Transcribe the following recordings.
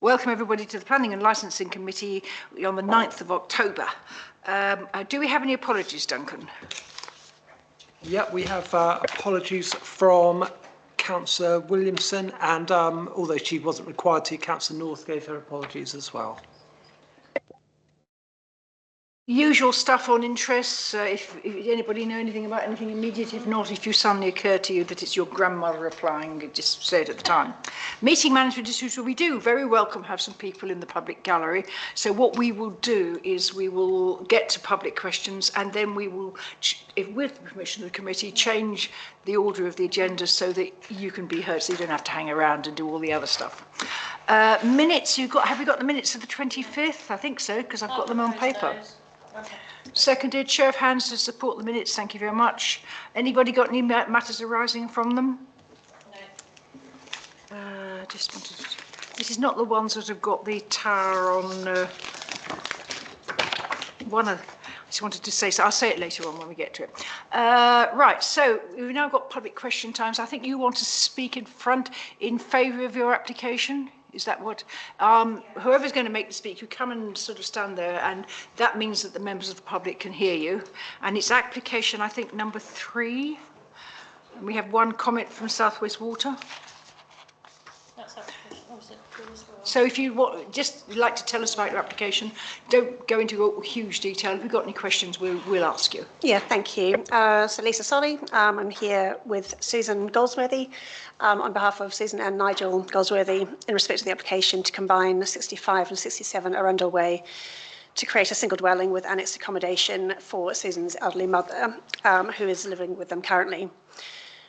Welcome everybody to the Planning and Licensing Committee on the 9th of October. Do we have any apologies, Duncan? Yeah, we have apologies from Councillor Williamson, and although she wasn't required to, Councillor North gave her apologies as well. Usual stuff on interests. If anybody know anything about anything immediate, if not, if you suddenly occur to you that it's your grandmother applying, just say it at the time. Meeting management issues, we do very welcome have some people in the public gallery. So what we will do is we will get to public questions, and then we will, if with the permission of the committee, change the order of the agenda so that you can be heard, so you don't have to hang around and do all the other stuff. Minutes, have we got the minutes of the 25th? I think so, because I've got them on paper. Seconded. Show of hands to support the minutes. Thank you very much. Anybody got any matters arising from them? No. Just wanted to, this is not the ones that have got the tower on one of. I just wanted to say, so I'll say it later on when we get to it. Right, so we've now got public question times. I think you want to speak in front in favour of your application. Is that what, whoever's going to make the speak, you come and sort of stand there, and that means that the members of the public can hear you. And it's application, I think, number 3. And we have one comment from South West Water. That's application. Oh, is it as well? So if you just like to tell us about your application, don't go into huge detail. If we've got any questions, we'll ask you. Yeah, thank you. So Lisa Solly, I'm here with Susan Goldsworthy on behalf of Susan and Nigel Goldsworthy in respect to the application to combine 65 and 67 Arundel Way to create a single dwelling with annexed accommodation for Susan's elderly mother, who is living with them currently.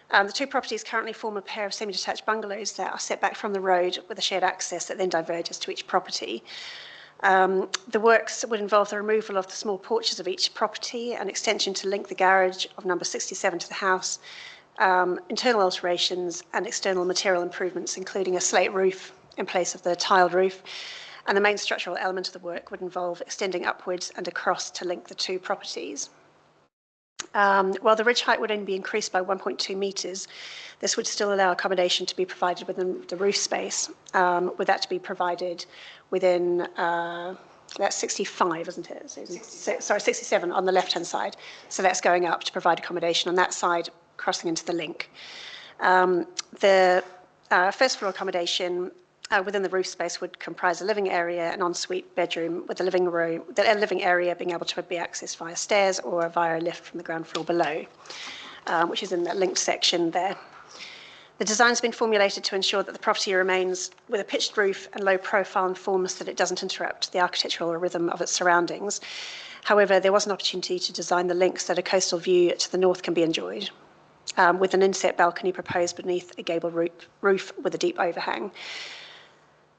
The two properties currently form a pair of semi-detached bungalows that are set back from the road with a shared access that then diverges to each property. The works would involve the removal of the small porches of each property, an extension to link the garage of number 67 to the house, internal alterations and external material improvements, including a slate roof in place of the tiled roof. And the main structural element of the work would involve extending upwards and across to link the two properties. While the ridge height would only be increased by 1.2 metres, this would still allow accommodation to be provided within the roof space, with that to be provided within, that's 65, isn't it, Susan? 67 on the left-hand side. So that's going up to provide accommodation on that side, crossing into the link. The first floor accommodation within the roof space would comprise a living area, an ensuite bedroom, with the living area being able to be accessed via stairs or via a lift from the ground floor below, which is in that linked section there. The design has been formulated to ensure that the property remains with a pitched roof and low profile in form so that it doesn't interrupt the architectural rhythm of its surroundings. However, there was an opportunity to design the link so that a coastal view to the north can be enjoyed, with an inset balcony proposed beneath a gable roof with a deep overhang.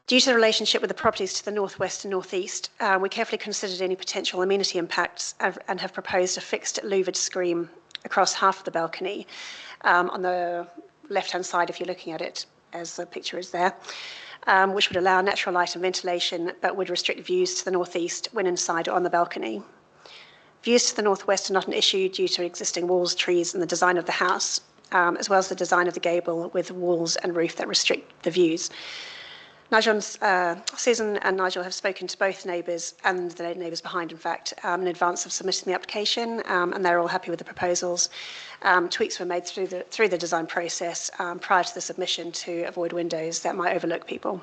Due to the relationship with the properties to the northwest and northeast, we carefully considered any potential amenity impacts and have proposed a fixed louvered screen across half of the balcony on the left-hand side, if you're looking at it as the picture is there, which would allow natural light and ventilation, but would restrict views to the northeast when inside or on the balcony. Views to the northwest are not an issue due to existing walls, trees, and the design of the house, as well as the design of the gable with walls and roof that restrict the views. Susan and Nigel have spoken to both neighbours and the neighbours behind, in fact, in advance of submitting the application, and they're all happy with the proposals. Tweaks were made through the design process prior to the submission to avoid windows that might overlook people.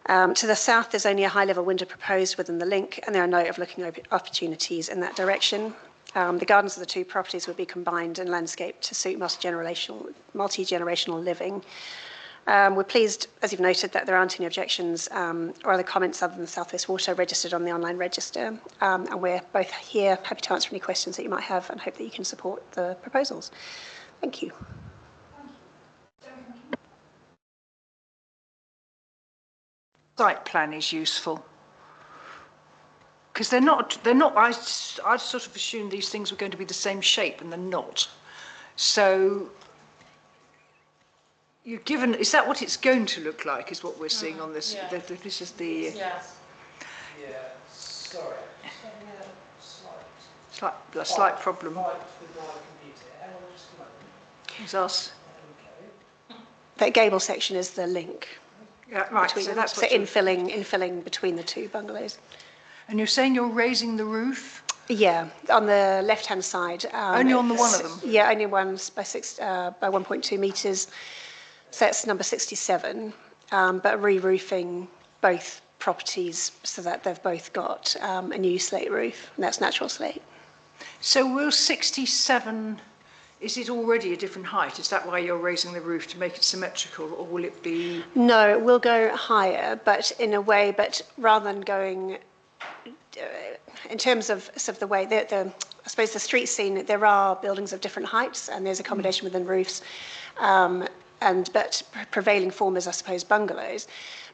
To the south, there's only a high-level window proposed within the link, and there are no overlooking opportunities in that direction. The gardens of the two properties would be combined and landscaped to suit multi-generational living. We're pleased, as you've noted, that there aren't any objections or other comments other than the South West Water registered on the online register. And we're both here, happy to answer any questions that you might have, and hope that you can support the proposals. Thank you. Site plan is useful. Because they're not, I sort of assumed these things were going to be the same shape, and they're not. So you've given, is that what it's going to look like, is what we're seeing on this? Yeah. This is the... Yes. Yeah, sorry. A slight problem. Right with my computer. Hang on just a moment. It's us. the gable section is the link. Yeah, right, Between so them. that's So what you're... infilling between the two bungalows. And you're saying you're raising the roof? Yeah, on the left-hand side. Only on the one of them? Yeah, only one by 1.2 metres. So that's number 67. But re-roofing both properties so that they've both got a new slate roof, and that's natural slate. So will 67, is it already a different height? Is that why you're raising the roof, to make it symmetrical, or will it be... No, it will go higher, but in a way, but rather than going, in terms of sort of the way, I suppose the street scene, there are buildings of different heights and there's accommodation within roofs, but prevailing form is, I suppose, bungalows.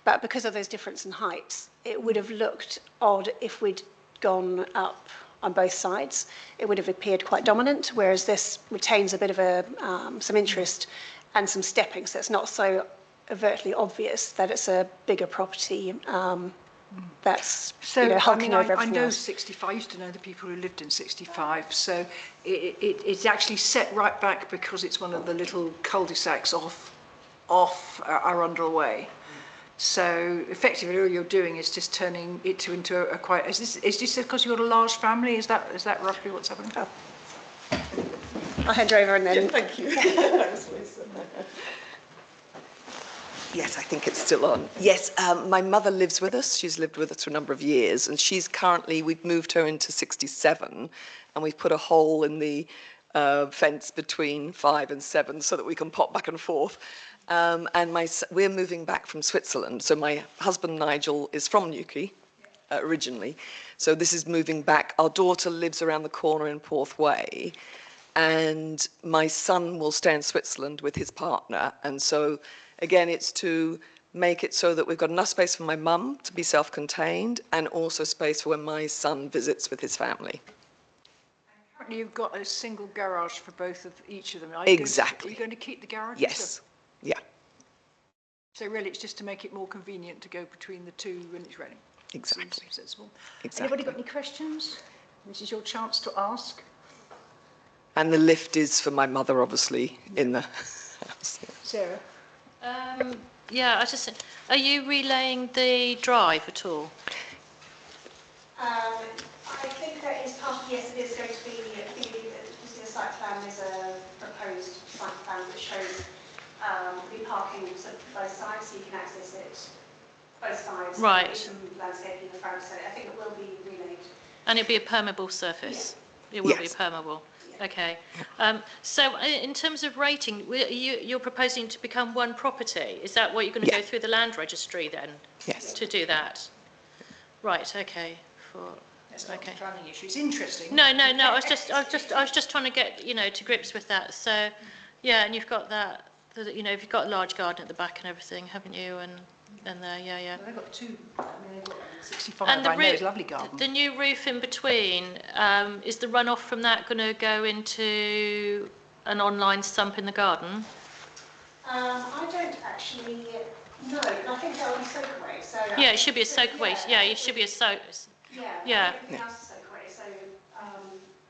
But because of those differences in heights, it would have looked odd if we'd gone up on both sides. It would have appeared quite dominant, whereas this retains a bit of some interest and some stepping, so it's not so overtly obvious that it's a bigger property that's hulking over I everything know else. 65, I used to know the people who lived in 65, so it's actually set right back because it's one of the little cul-de-sacs off Arundel Way. So effectively all you're doing is just turning it into a quite... Is this because you've got a large family? Is that roughly what's happening? Oh. I'll hand you over and then... Yeah, thank you. Thanks, Lisa. Yes, I think it's still on. Yes, my mother lives with us. She's lived with us for a number of years, and she's currently, we've moved her into 67, and we've put a hole in the fence between 5 and 7 so that we can pop back and forth. And we're moving back from Switzerland. So my husband, Nigel, is from Newquay originally. So this is moving back. Our daughter lives around the corner in Porth Way. And my son will stay in Switzerland with his partner. And so, again, it's to make it so that we've got enough space for my mum to be self-contained and also space for when my son visits with his family. Currently you've got a single garage for each of them. Exactly. Are you going to keep the garage? Yes. Yeah. So really it's just to make it more convenient to go between the two when it's ready. Exactly. Seems sensible. Exactly. Anybody got any questions? This is your chance to ask. And the lift is for my mother, obviously, in the house. Sarah? Yeah, are you relaying the drive at all? I think that is part of, yes, it is going to be, the site plan is a proposed site plan that shows the parking sort of both sides, so you can access it both sides. Right. With some landscaping in the front, so I think it will be relayed. And it'll be a permeable surface? Yeah. It will Yes. be permeable? Okay. So in terms of rating, you're proposing to become one property. Is that what you're going to Yeah. go through the land registry then? Yes. To do that? Right, okay. It's not a planning issue. It's interesting. No. I was just trying to get, to grips with that. So, yeah, and you've got that, you've got a large garden at the back and everything, haven't you? And there, yeah. Well, they've got two. I mean, they've got 65. And I know it's a lovely garden. the new roof in between, is the runoff from that going to go into an online sump in the garden? I don't actually know, and I think that will be soakaway. So Yeah, it should be a soakaway. Yeah, it should be a soak. Yeah. Everything else is soakaway, so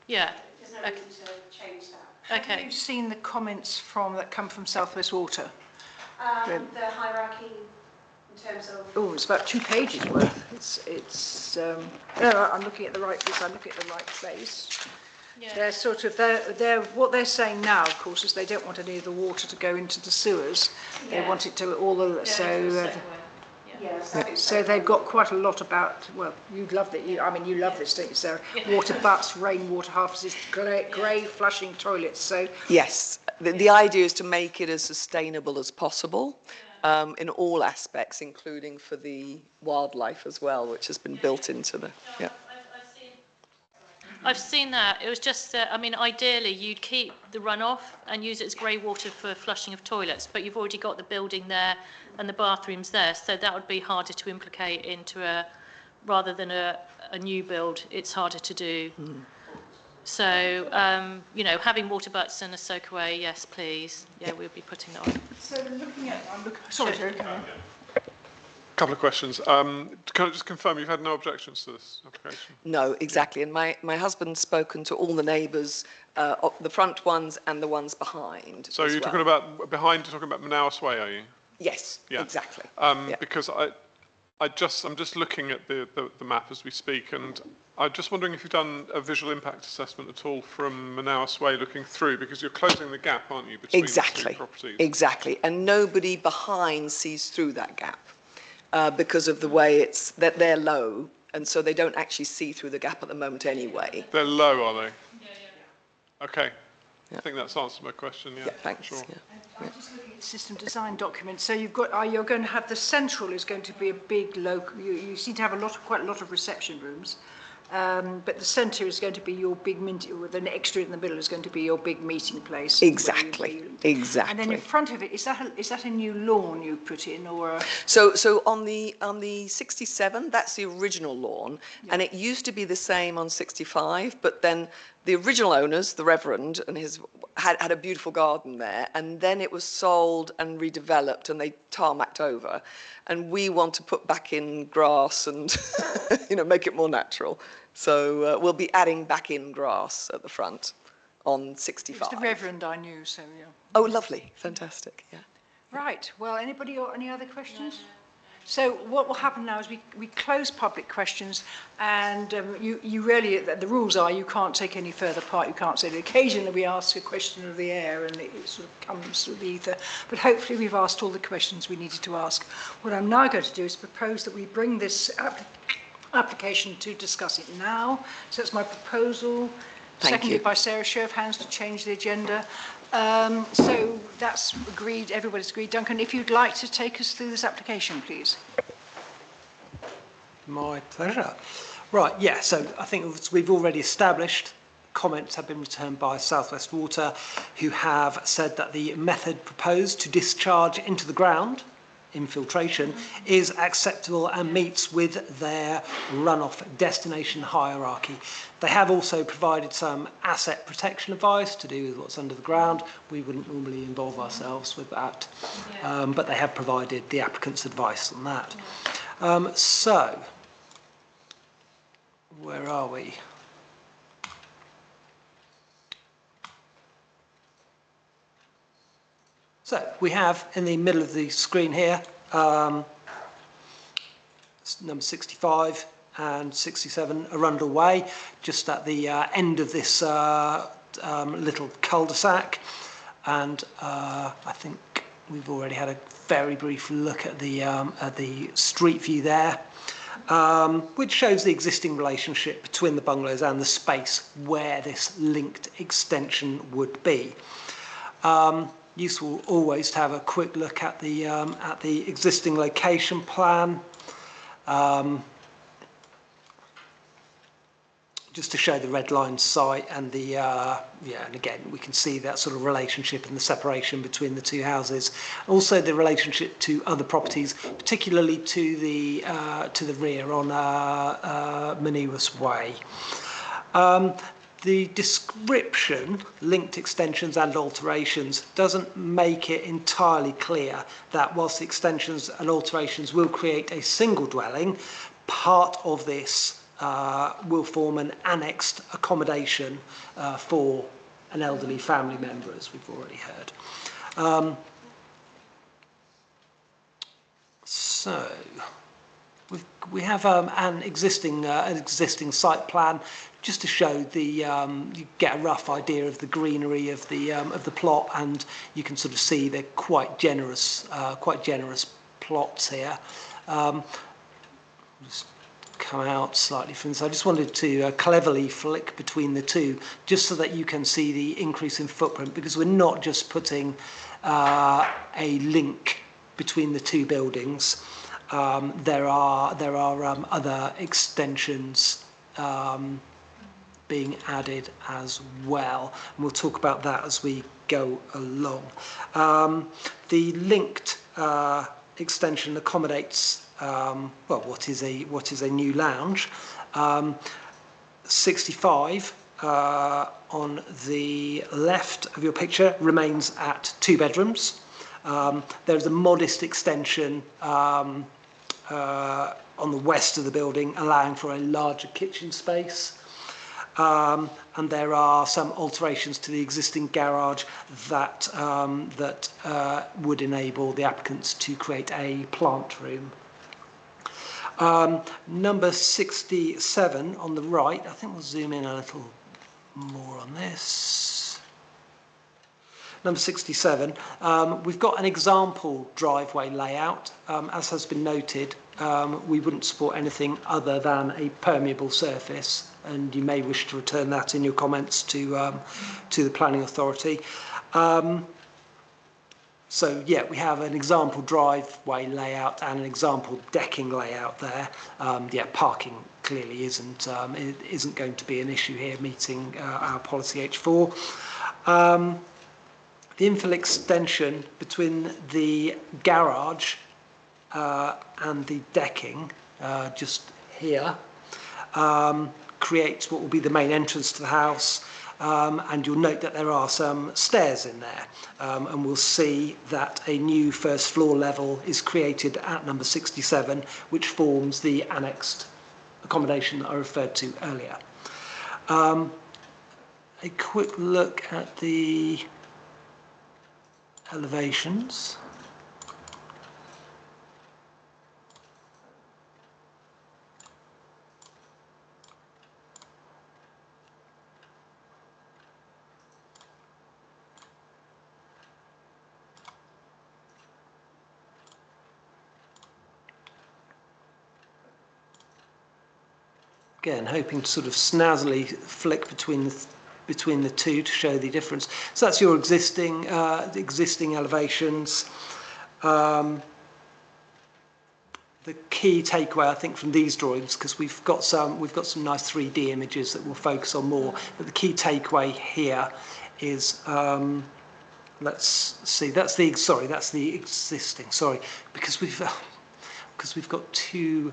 Yeah. there's no Okay. reason to change that. Have you seen the comments that come from South West Water? The hierarchy in terms of... Oh, it's about 2 pages worth. No, I'm looking at the right place. I'm looking at the right place. Yeah. They're sort of, what they're saying now, of course, is they don't want any of the water to go into the sewers. They Yeah. want it to Yeah, so they've got quite a lot about, well, you'd love it. You love this, don't you, Sarah? Water butts, rainwater harvests, grey flushing toilets. So Yes, the idea is to make it as sustainable as possible in all aspects, including for the wildlife as well, which has been built into the... Yeah. I've seen that. It was just, ideally you'd keep the runoff and use it as grey water for flushing of toilets, but you've already got the building there and the bathrooms there, so that would be harder to implicate into rather than a new build, it's harder to do. So, having water butts and a soakaway, yes, please. Yeah, we'll be putting that on. looking at, sorry, Sarah. Couple of questions. Can I just confirm you've had no objections to this application? No, exactly. And my husband's spoken to all the neighbours, the front ones and the ones behind. So as you're well. talking about behind, you're talking about Manaus Way, are you? Yes, Yeah. exactly. Yeah. Because I'm just looking at the map as we speak, and I'm just wondering if you've done a visual impact assessment at all from Manaus Way looking through, because you're closing the gap, aren't you, between the two properties? Exactly. And nobody behind sees through that gap because of the way that they're low, and so they don't actually see through the gap at the moment anyway. They're low, are they? Yeah. Okay. Yeah. I think that's answered my question, yeah. Yeah, thanks. Sure. Yeah. I'm just looking at the system design document. So you've got, you're going to have the central is going to be a big local. You seem to have quite a lot of reception rooms, but the centre is going to be your big with an extra in the middle is going to be your big meeting place. Exactly. Exactly. And then in front of it is that a new lawn you put in or? So on the 67, that's the original lawn, and it used to be the same on 65, but then the original owners, the Reverend and his, had a beautiful garden there, and then it was sold and redeveloped, and they tarmacked over, and we want to put back in grass and make it more natural. So we'll be adding back in grass at the front on 65. It's the Reverend I knew, so yeah. Oh, lovely, fantastic, yeah. Right. Well, anybody or any other questions? So what will happen now is we close public questions, and you really, the rules are you can't take any further part, you can't say that. Occasionally we ask a question of the air and it sort of comes through the ether, but hopefully we've asked all the questions we needed to ask. What I'm now going to do is propose that we bring this application to discuss it now. So that's my proposal. Seconded by Sarah. Show of hands to change the agenda. So that's agreed, everybody's agreed. Duncan, if you'd like to take us through this application, please. My pleasure. Right, yeah, so I think as we've already established, comments have been returned by South West Water, who have said that the method proposed to discharge into the ground, infiltration, is acceptable and meets with their runoff destination hierarchy. They have also provided some asset protection advice to do with what's under the ground. We wouldn't normally involve ourselves with that, but they have provided the applicant's advice on that. So, where are we? So we have in the middle of the screen here number 65 and 67 Arundel Way, just at the end of this little cul-de-sac, and I think we've already had a very brief look at the street view there, which shows the existing relationship between the bungalows and the space where this linked extension would be. Useful always to have a quick look at the existing location plan, just to show the red line site and the and again we can see that sort of relationship and the separation between the two houses. Also the relationship to other properties, particularly to the rear on Manaus Way. The description, linked extensions and alterations, doesn't make it entirely clear that whilst the extensions and alterations will create a single dwelling, part of this will form an annexed accommodation for an elderly family member, as we've already heard. So we have an existing site plan, just to show you get a rough idea of the greenery of the plot, and you can sort of see they're quite generous plots here. Just come out slightly from this. I just wanted to cleverly flick between the two, just so that you can see the increase in footprint, because we're not just putting a link between the two buildings. There are other extensions being added as well, and we'll talk about that as we go along. The linked extension accommodates what is a new lounge. 65 on the left of your picture remains at 2 bedrooms. There's a modest extension on the west of the building, allowing for a larger kitchen space. And there are some alterations to the existing garage that would enable the applicants to create a plant room. Number 67 on the right, I think we'll zoom in a little more on this. Number 67, we've got an example driveway layout. As has been noted, we wouldn't support anything other than a permeable surface, and you may wish to return that in your comments to the planning authority. So yeah, we have an example driveway layout and an example decking layout there. Yeah, parking clearly isn't going to be an issue here, meeting our policy H4. The infill extension between the garage and the decking, just here, creates what will be the main entrance to the house. And you'll note that there are some stairs in there, and we'll see that a new first floor level is created at number 67, which forms the annexed accommodation that I referred to earlier. A quick look at the elevations. Again, hoping to sort of snazzily flick between the two to show the difference. So that's your existing elevations. The key takeaway, I think, from these drawings, because we've got some nice 3D images that we'll focus on more. But the key takeaway here is, let's see, that's the existing. Sorry, because we've got two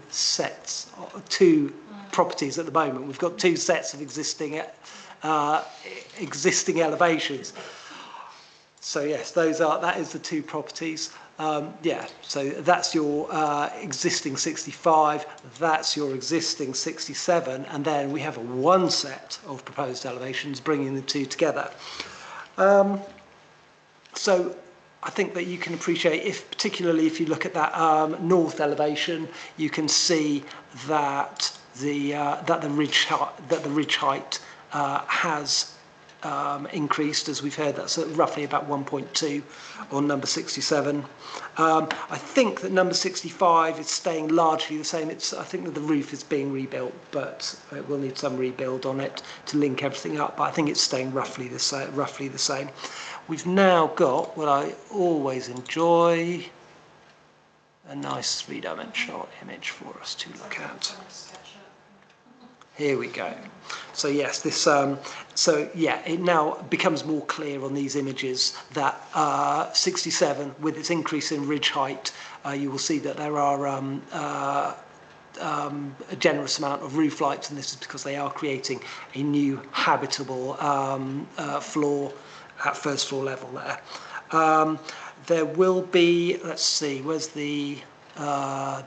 properties at the moment. We've got two sets of existing elevations. So yes, that is the two properties. Yeah, so that's your existing 65, that's your existing 67, and then we have one set of proposed elevations bringing the two together. So I think that you can appreciate, particularly if you look at that north elevation, you can see that the ridge height has increased, as we've heard. That's roughly about 1.2 on number 67. I think that number 65 is staying largely the same. I think that the roof is being rebuilt, but it will need some rebuild on it to link everything up. But I think it's staying roughly the same. We've now got what I always enjoy, a nice three-dimensional image for us to look at. Here we go. So yes, this. So yeah, it now becomes more clear on these images that 67, with its increase in ridge height, you will see that there are a generous amount of roof lights, and this is because they are creating a new habitable floor at first floor level there. There will be, let's see, where's the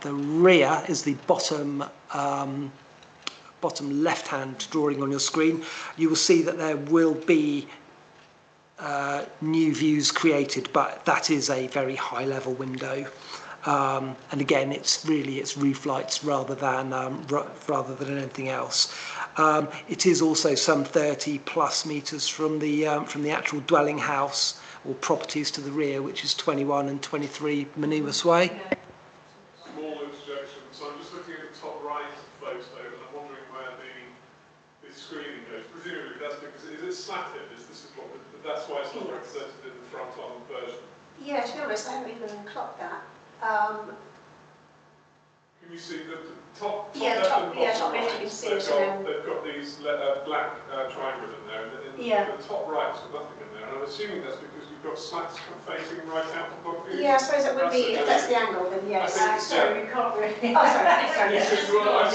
rear is the bottom left-hand drawing on your screen. You will see that there will be new views created, but that is a very high-level window. And again, it's roof lights rather than anything else. It is also some 30 plus meters from the actual dwelling house or properties to the rear, which is 21 and 23 Manewis Way. Small interjection. So I'm just looking at the top right photo, and I'm wondering where the screening goes. Presumably that's because is it slatted? That's why it's not represented in the front-on version. Yeah, to be honest, I haven't even clocked that. Can you see the top yeah, left top, and bottom yeah, top left right? you can see it. They've got these black triangles in there, and the top right's got nothing in there. And I'm assuming that's because you've got slats facing right out the property. Yeah, I suppose it would be, if that's the angle, then yes. Sorry, we can't really. Oh,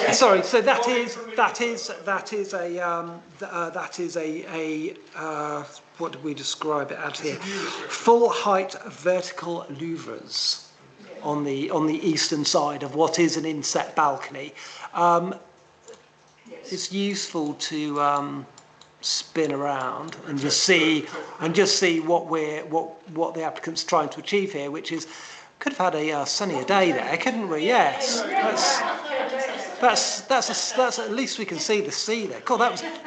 sorry. Sorry, so that is a what did we describe it as here? Full height vertical louvres. on the eastern side of what is an inset balcony. It's useful to spin around and just see what the applicant's trying to achieve here, which is could have had a sunnier day there, couldn't we? Yes, that's at least we can see the sea there. God,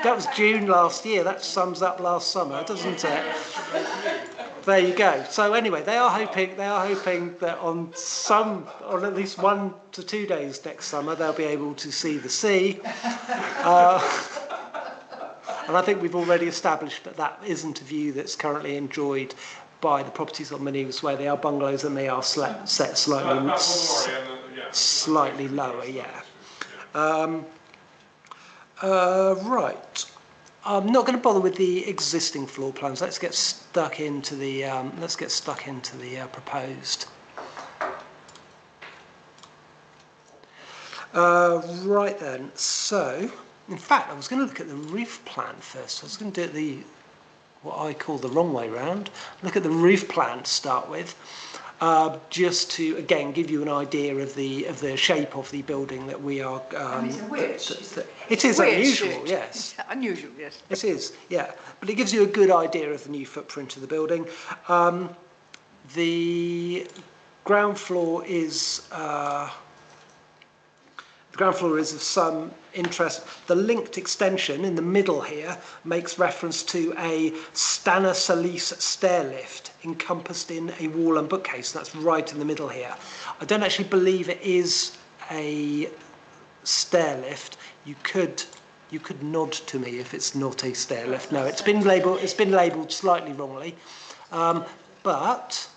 that was June last year. That sums up last summer, doesn't it? There you go. So anyway, they are hoping that on at least 1 to 2 days next summer they'll be able to see the sea. And I think we've already established that isn't a view that's currently enjoyed by the properties on Manevers Way. They are bungalows and they are set slightly lower. Yeah. Right. I'm not going to bother with the existing floor plans. Let's get stuck into the proposed. Right then. So, in fact, I was going to look at the roof plan first. I was going to do it what I call the wrong way round. Look at the roof plan to start with, just to again give you an idea of the shape of the building that we are. It is unusual, yes. Unusual, yes. It is, yeah. But it gives you a good idea of the new footprint of the building. The ground floor is. The ground floor is of some interest. The linked extension in the middle here makes reference to a Stana Solis stair lift encompassed in a wall and bookcase. That's right in the middle here. I don't actually believe it is a stair lift. You could nod to me if it's not a stair lift. No, it's been labelled slightly wrongly, but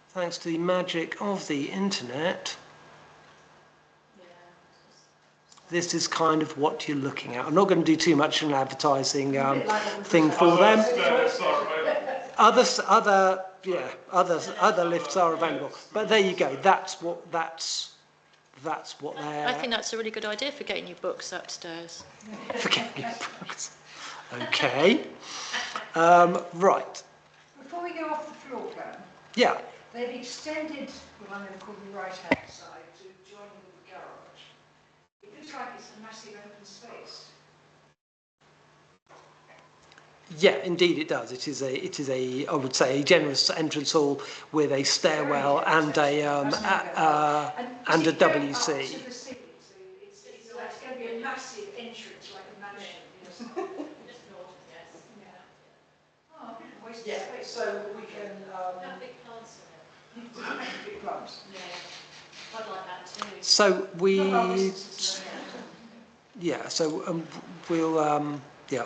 thanks to the magic of the internet. This is kind of what you're looking at. I'm not going to do too much an advertising thing for them. Other lifts are available. But there you go. That's what they're. I think that's a really good idea for getting your books upstairs. For getting your books. Okay. Right. Before we go off the floor plan, Yeah. they've extended what I'm going to call the right-hand side to join with the garage. It looks like it's a massive open space. Yeah, indeed it does. It is a I would say a generous entrance hall with a stairwell and a WC. So it's going to be a massive entrance like a mansion. Yes. Yeah. Oh, a bit of wasted space. So we can. Have big plants in it. Big plants. Yeah, I'd like that too. So we'll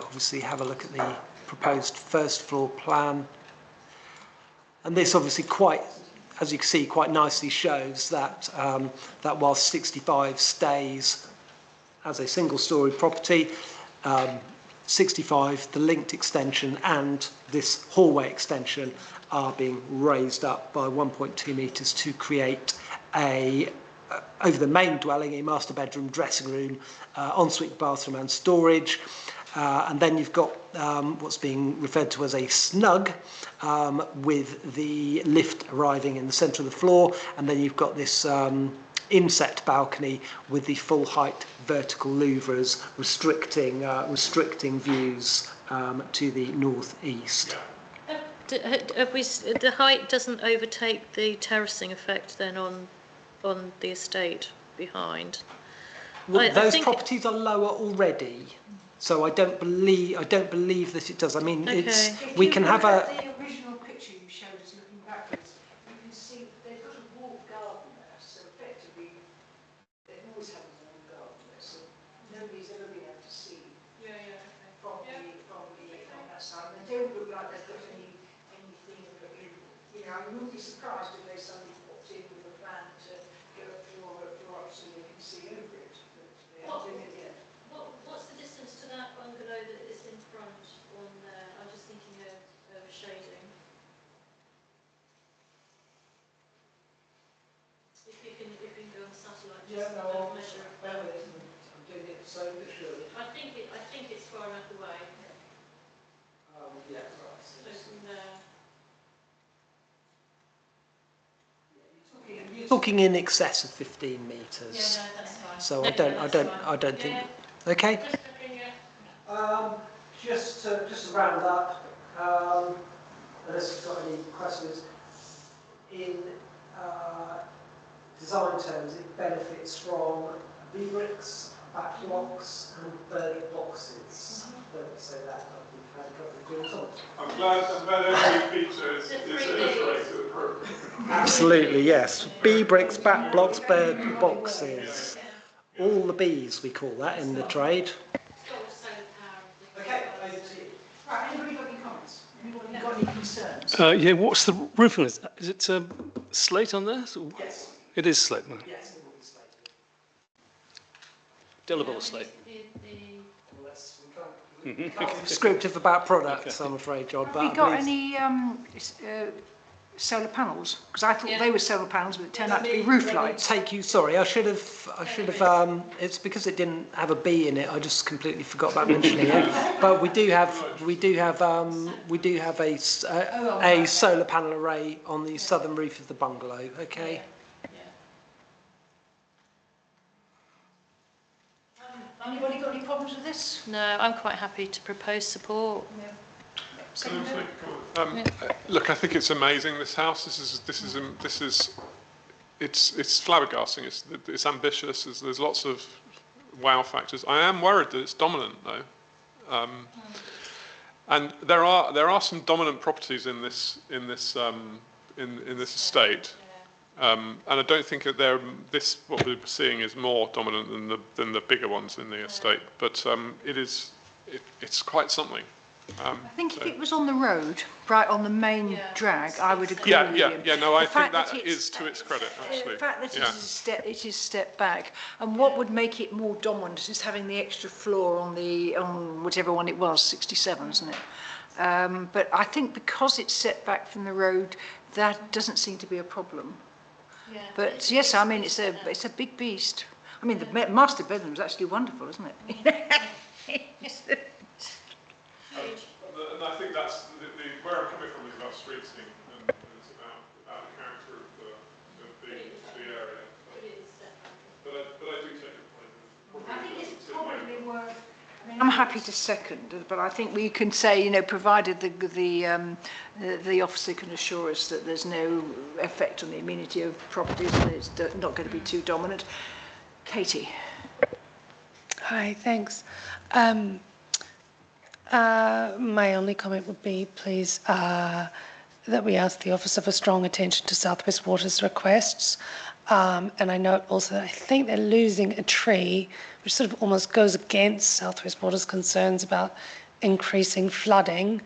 obviously have a look at the proposed first floor plan, and this obviously as you can see, quite nicely shows that that whilst 65 stays as a single-storey property, 65, the linked extension and this hallway extension are being raised up by 1.2 metres to create over the main dwelling, a master bedroom, dressing room, ensuite bathroom and storage. And then you've got what's being referred to as a snug, with the lift arriving in the centre of the floor, and then you've got this inset balcony with the full height vertical louvres restricting views to the northeast. The height doesn't overtake the terracing effect then on the estate behind. Well, those properties are lower already, so I don't believe that it does. I mean, Okay. we can have a. The original picture you showed us looking backwards, you can see they've got a walled garden there, so effectively they've always had a walled garden there, so nobody's ever been able to see from that side. They don't look like they've got anything. I wouldn't be surprised if they suddenly popped in with a plan to go a floor up so they can see over it. But they aren't doing it yet. What's the distance to that bungalow that is in front on there? I'm just thinking of shading. If you can go on satellite, just measure of that. I'm doing it so literally. I think it's far enough away. Yeah, right. So from there. talking in excess of 15 metres. Yeah, no, that's fine. So No, I don't think. Okay. Just looking at- Just to round up, unless you've got any questions, in design terms, it benefits from V-bricks, back blocks, and bird boxes. Don't say that, but we've had a couple of calls on. I'm glad every feature is iterated appropriately. Absolutely, yes. B-bricks, back blocks, bird boxes. All the Bs, we call that in the trade. Okay, over to you. Right, anybody got any comments? Anybody got any concerns? Yeah, what's the roofing? Is it slate on there? Yes. It is slate, no? Yes, it will be slated. Delible slate. Unless we can't be descriptive about products, I'm afraid, John. Have But we I got believe- any solar panels? Because I thought they were solar panels, but it turned out to be roof lights. Sorry, I should have, it's because it didn't have a B in it, I just completely forgot about mentioning it. But we do have a solar panel array on the southern roof of the bungalow, okay? Anybody got any problems with this? No, I'm quite happy to propose support. Can I just make a comment? Look, I think it's amazing. This house. It's flabbergasting. It's ambitious. There's lots of wow factors. I am worried that it's dominant, though. And there are some dominant properties in this estate. And I don't think that what we're seeing is more dominant than the bigger ones in the estate. But it's quite something. I think if it was on the road, right on the main drag, I would agree with you. Yeah. No, I The think fact that is to its credit, actually. The fact that Yeah. it is step back, and what would make it more dominant is having the extra floor on whichever one it was, 67, isn't it? But I think because it's set back from the road, that doesn't seem to be a problem. Yeah. But yes, I mean it's a big beast. I mean the master bedroom is actually wonderful, isn't it? And I think that's where I'm coming from is about street scene and it's about the character of the area. But I do take your point. I think it's probably worth. I mean, I'm happy to second, but I think we can say, provided the officer can assure us that there's no effect on the amenity of properties and it's not going to be too dominant. Katie. Hi, thanks. My only comment would be, please, that we ask the Officer for strong attention to South West Water's requests. And I note also that I think they're losing a tree, which sort of almost goes against South West Water's concerns about increasing flooding.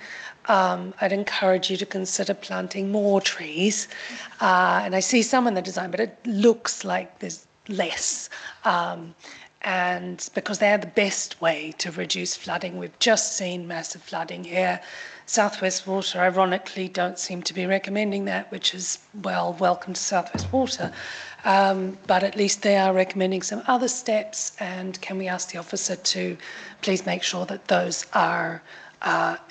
I'd encourage you to consider planting more trees. And I see some in the design, but it looks like there's less. And because they're the best way to reduce flooding. We've just seen massive flooding here. South West Water, ironically, don't seem to be recommending that, which is, well, welcome to South West Water. But at least they are recommending some other steps, and can we ask the officer to please make sure that those are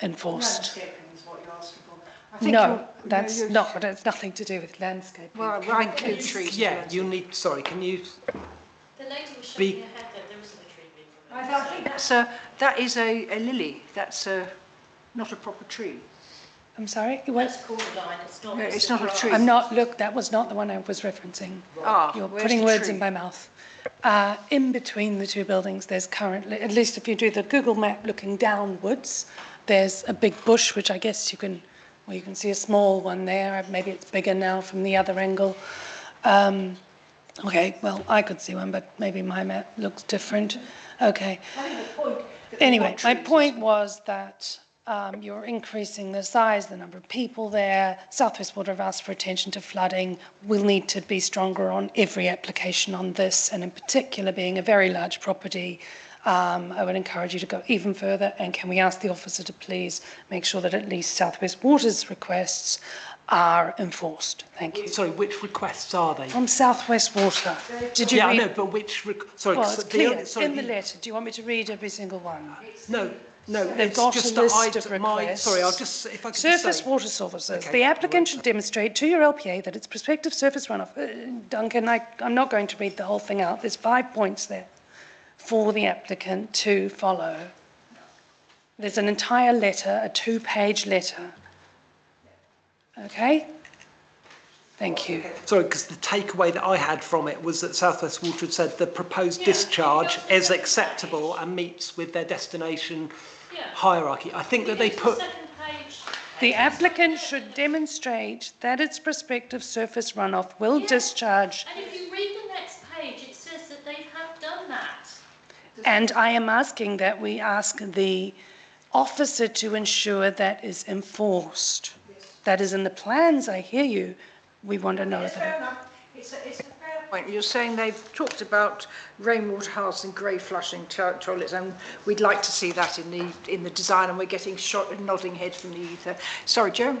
enforced? Landscaping is what you're asking for. I think No, that's not, it's nothing to do with landscaping. Well, I include trees. Yeah, you need, sorry, can you, The lady was shaking her head that there isn't a tree being removed. I think that is a lily. That's not a proper tree. I'm sorry? That's cordyline, it's not. No, it's not a tree. I'm not, look, that was not the one I was referencing. You're where's putting the words tree? in my mouth. In between the two buildings, there's currently, at least if you do the Google map looking downwards, there's a big bush, which I guess you can see a small one there. Maybe it's bigger now from the other angle. Okay, well, I could see one, but maybe my map looks different. Okay. Anyway, my point was that you're increasing the size, the number of people there. South West Water have asked for attention to flooding. We'll need to be stronger on every application on this, and in particular, being a very large property, I would encourage you to go even further. And can we ask the officer to please make sure that at least South West Water's requests are enforced? Thank you. sorry, which requests are they? From South West Water. Did you Yeah, I read? know, but sorry. Well, it's clear. sorry, In the letter. Do you want me to read every single one? No, No, They've it's got just a list that of sorry, I'll requests. just, if I could just Surface say. water sources. Okay, The I applicant won't should say. demonstrate to your LPA that its prospective surface runoff. Duncan, I'm not going to read the whole thing out. There's 5 points there for the applicant to follow. There's an entire letter, a 2-page letter. Okay? Thank you. Sorry, because the takeaway that I had from it was that South West Water had said the proposed discharge is acceptable and meets with their destination hierarchy. I think that they put... The applicant should demonstrate that its prospective surface runoff will discharge. And if you read the next page, it says that they have done that. And I am asking that we ask the officer to ensure that is enforced. That is in the plans, I hear you. We want to know Fair that. enough. It's a fair point. You're saying they've talked about rainwater hards and grey flushing toilets, and we'd like to see that in the design, and we're getting nodding heads from the ether. Sorry, Joe?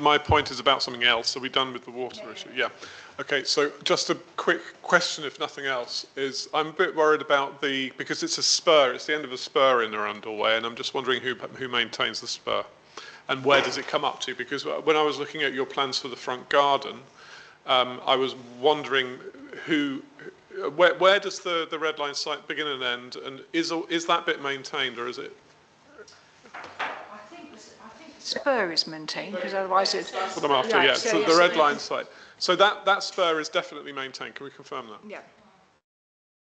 My point is about something else. Are we done with the water issue? Yeah. Okay, so just a quick question, if nothing else, is I'm a bit worried about because it's a spur, it's the end of a spur in Arundel Way, and I'm just wondering who maintains the spur and where does it come up to? Because when I was looking at your plans for the front garden, I was wondering where does the red line site begin and end, and is that bit maintained, or is it? I think the spur is maintained, because otherwise it's... That's what I'm after, Right, yeah. so So yes, the red line site. So that spur is definitely maintained. Can we confirm that? Yeah.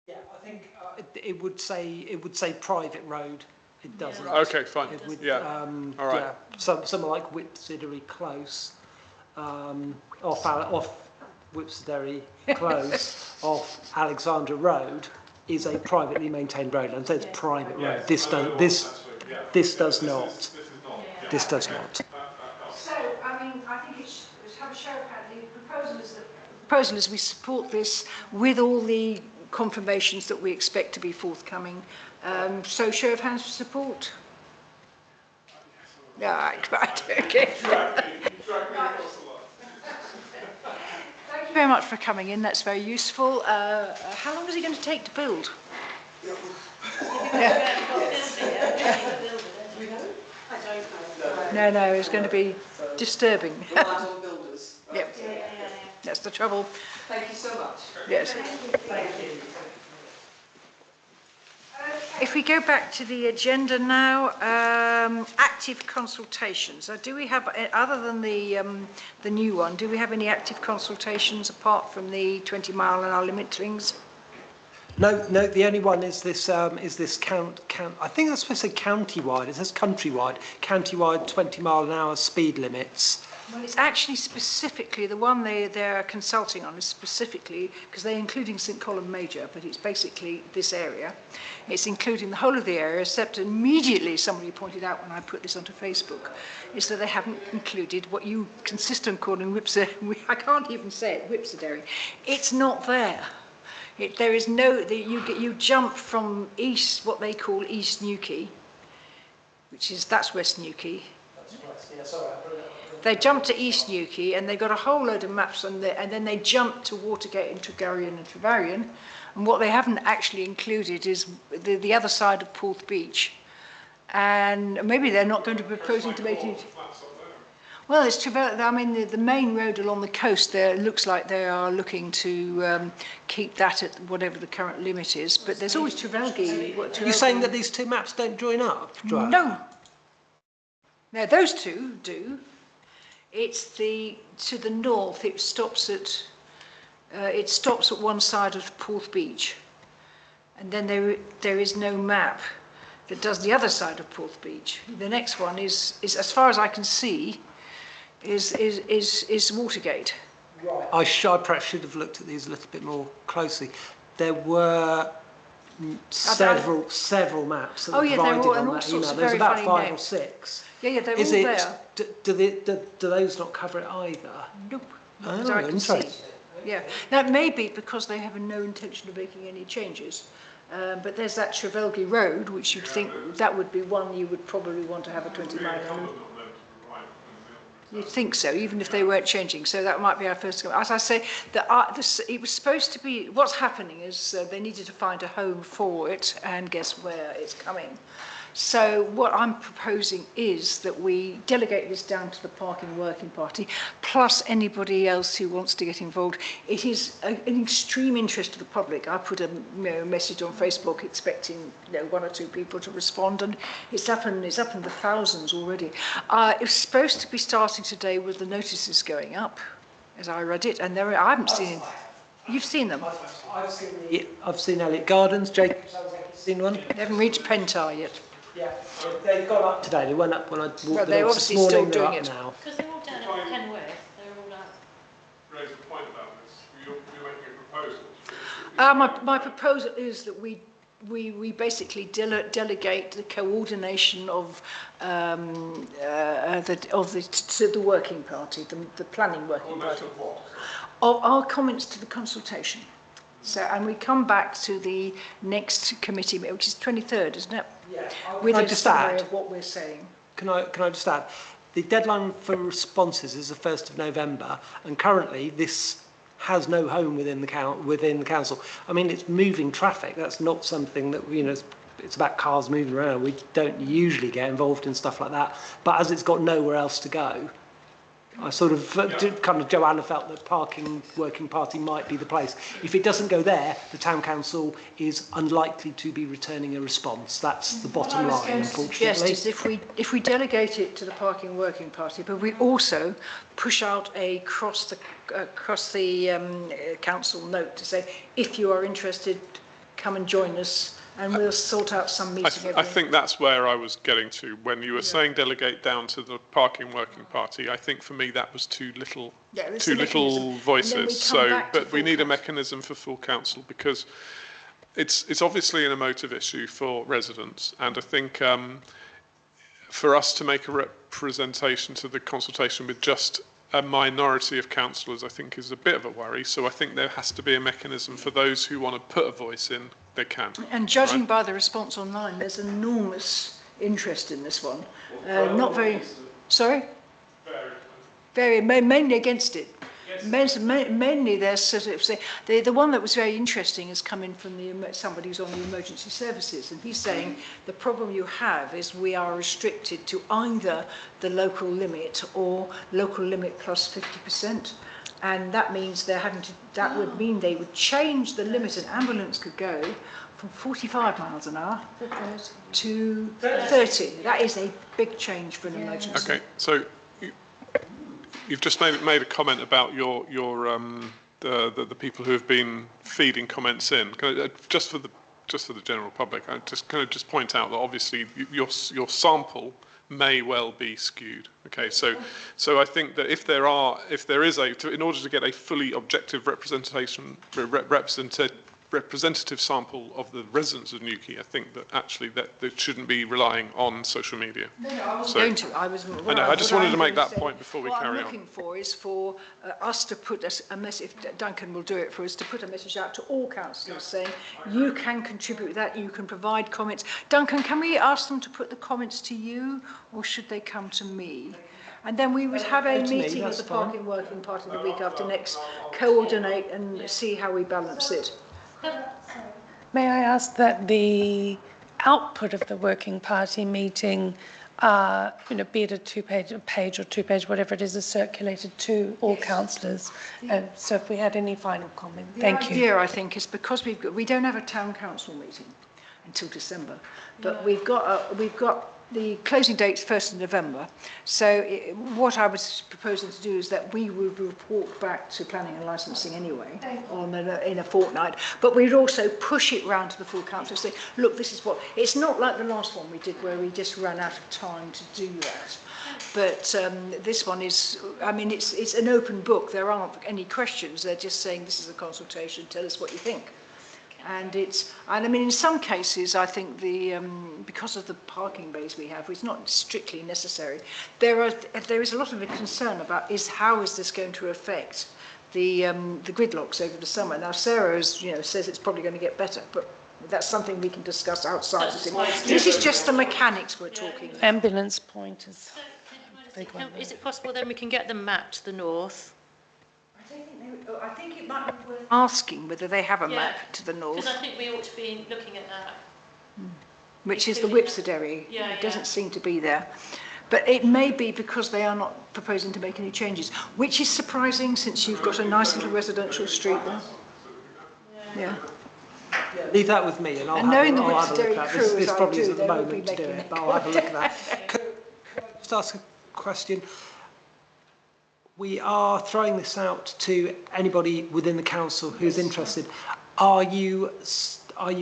Yeah, I think it would say private road. It doesn't. Okay, fine. It would, Yeah. All right. Yeah, somewhere like Whipsydary Close, off Whipsydary Close, off Alexandra Road, is a privately maintained road. And so it's private road. This does not. This does not. So, I mean, I think it's have a show of hands. The proposal is we support this with all the confirmations that we expect to be forthcoming. So, show of hands for support. Yeah, right, okay. Thank you very much for coming in. That's very useful. How long is it going to take to build? No, it's going to be disturbing. Yep. That's the trouble. Thank you so much. Yes. If we go back to the agenda now, active consultations. Do we have, other than the new one, do we have any active consultations apart from the 20-mile-an-hour limit things? No. The only one is this. Count. I think that's supposed to say county-wide. It says countrywide. County-wide 20-mile-an-hour speed limits. Well, it's actually specifically the one they're consulting on is specifically because they're including St Column Major, but it's basically this area. It's including the whole of the area, except immediately somebody pointed out when I put this onto Facebook, is that they haven't included what you consist on calling Whipsydary. I can't even say it, Whipsydary. It's not there. There is no. You jump from east, what they call East Newquay, that's West Newquay. They jump to East Newquay and they've got a whole load of maps on there, and then they jump to Watergate and Tregarian and Trevarian. And what they haven't actually included is the other side of Porth Beach. And maybe they're not going to be proposing to make it. Well, it's I mean, the main road along the coast there looks like they are looking to keep that at whatever the current limit is. But there's always Trevelgy. You're saying that these two maps don't join up? No. Now, those two do. It's to the north. It stops at one side of Porth Beach, and then there is no map that does the other side of Porth Beach. The next one is as far as I can see, is Watergate. Right. I perhaps should have looked at these a little bit more closely. There were several maps that were provided on that email. There's about 5 or 6. Yeah, they're all there. Do those not cover it either? Nope. As I can see. Yeah. Now, it may be because they have no intention of making any changes. But there's that Trevelgy Road, which you'd think that would be one you would probably want to have a 20-mile. You'd think so, even if they weren't changing. So that might be our first. As I say, it was supposed to be. What's happening is they needed to find a home for it, and guess where it's coming? So what I'm proposing is that we delegate this down to the Parking Working Party, plus anybody else who wants to get involved. It is an extreme interest to the public. I put a message on Facebook expecting 1 or 2 people to respond, and it's up in the thousands already. It was supposed to be starting today with the notices going up, as I read it, and I haven't seen it. You've seen them? I've seen Elliot Gardens. Jacob, you've seen one? They haven't reached Pentar yet. Yeah, they've gone up today. They went up when I walked Well, the they're dogs this obviously morning. still They're doing up it. now. Because they're all down at Kenworth, they're all up. Raise a point about this. You're making a proposal. My proposal is that we basically delegate the coordination of the working party, the planning working party, of our comments to the consultation. So, and we come back to the next committee, which is 23rd, isn't it? Yeah. With a summary of what we're saying. Can I just add? The deadline for responses is the 1st of November, and currently this has no home within the council. I mean, it's moving traffic. That's not something that, it's about cars moving around. We don't usually get involved in stuff like that. But as it's got nowhere else to go, I sort of, Joanna felt that Parking Working Party might be the place. If it doesn't go there, the Town Council is unlikely to be returning a response. That's the bottom line, unfortunately. Yes, is if we delegate it to the Parking Working Party, but we also push out a across the council note to say, if you are interested, come and join us, and we'll sort out some meeting. I think that's where I was getting to when you were saying delegate down to the Parking Working Party. I think for me that was too little voices. So, but we need a mechanism for full council, because it's obviously an emotive issue for residents, and I think for us to make a representation to the consultation with just a minority of councillors, I think, is a bit of a worry. So I think there has to be a mechanism for those who want to put a voice in, they can. And judging by the response online, there's enormous interest in this one. Not very, sorry? Very, mainly against it. Mainly they're sort of say, the one that was very interesting has come in from somebody who's on the emergency services, and he's saying the problem you have is we are restricted to either the local limit or local limit plus 50%. And that means that would mean they would change the limit an ambulance could go from 45 miles an hour to 30. That is a big change for an emergency. Okay, so you've just made a comment about the people who have been feeding comments in. Just for the general public, I just point out that obviously your sample may well be skewed. Okay, so I think that if there is in order to get a fully objective representative sample of the residents of Newquay, I think that actually that shouldn't be relying on social media. No, I wasn't going to. I just wanted to make that point before we carry on. What I'm looking for is for us to put a message, if Duncan will do it for us, to put a message out to all councillors saying, you can contribute that, you can provide comments. Duncan, can we ask them to put the comments to you, or should they come to me? And then we would have a meeting of the Parking Working Party the week after next, coordinate and see how we balance it. May I ask that the output of the working party meeting, be it a page or two-page, whatever it is circulated to all councillors? So if we had any final comment, thank you. The idea, I think, is because we don't have a town council meeting until December, but we've got the closing date's 1st of November. So what I was proposing to do is that we would report back to planning and licensing anyway in a fortnight, but we'd also push it round to the full council and say, look, this is what, it's not like the last one we did where we just ran out of time to do that. But this one is, I mean, it's an open book. There aren't any questions. They're just saying, this is a consultation, tell us what you think. And I mean, in some cases, I think because of the parking bays we have, it's not strictly necessary. There is a lot of a concern about how is this going to affect the gridlocks over the summer. Now, Sarah says it's probably going to get better, but that's something we can discuss outside of it. This is just the mechanics we're talking about. Ambulance pointers. Is it possible then we can get them mapped to the north? I think it might be worth asking whether they have a map to the north. Because I think we ought to be looking at that. which is the Whipsodary. Yeah, It doesn't seem to be there. But it may be because they are not proposing to make any changes, which is surprising since you've got a nice little residential street there. Yeah. Leave that with me and I'll knowing the I'll have a look Whipsodary at crew this. This as I probably do, isn't the they will be moment to do making it, a but I'll have a look at that. Could I just ask a question? We are throwing this out to anybody within the council who's interested. Are you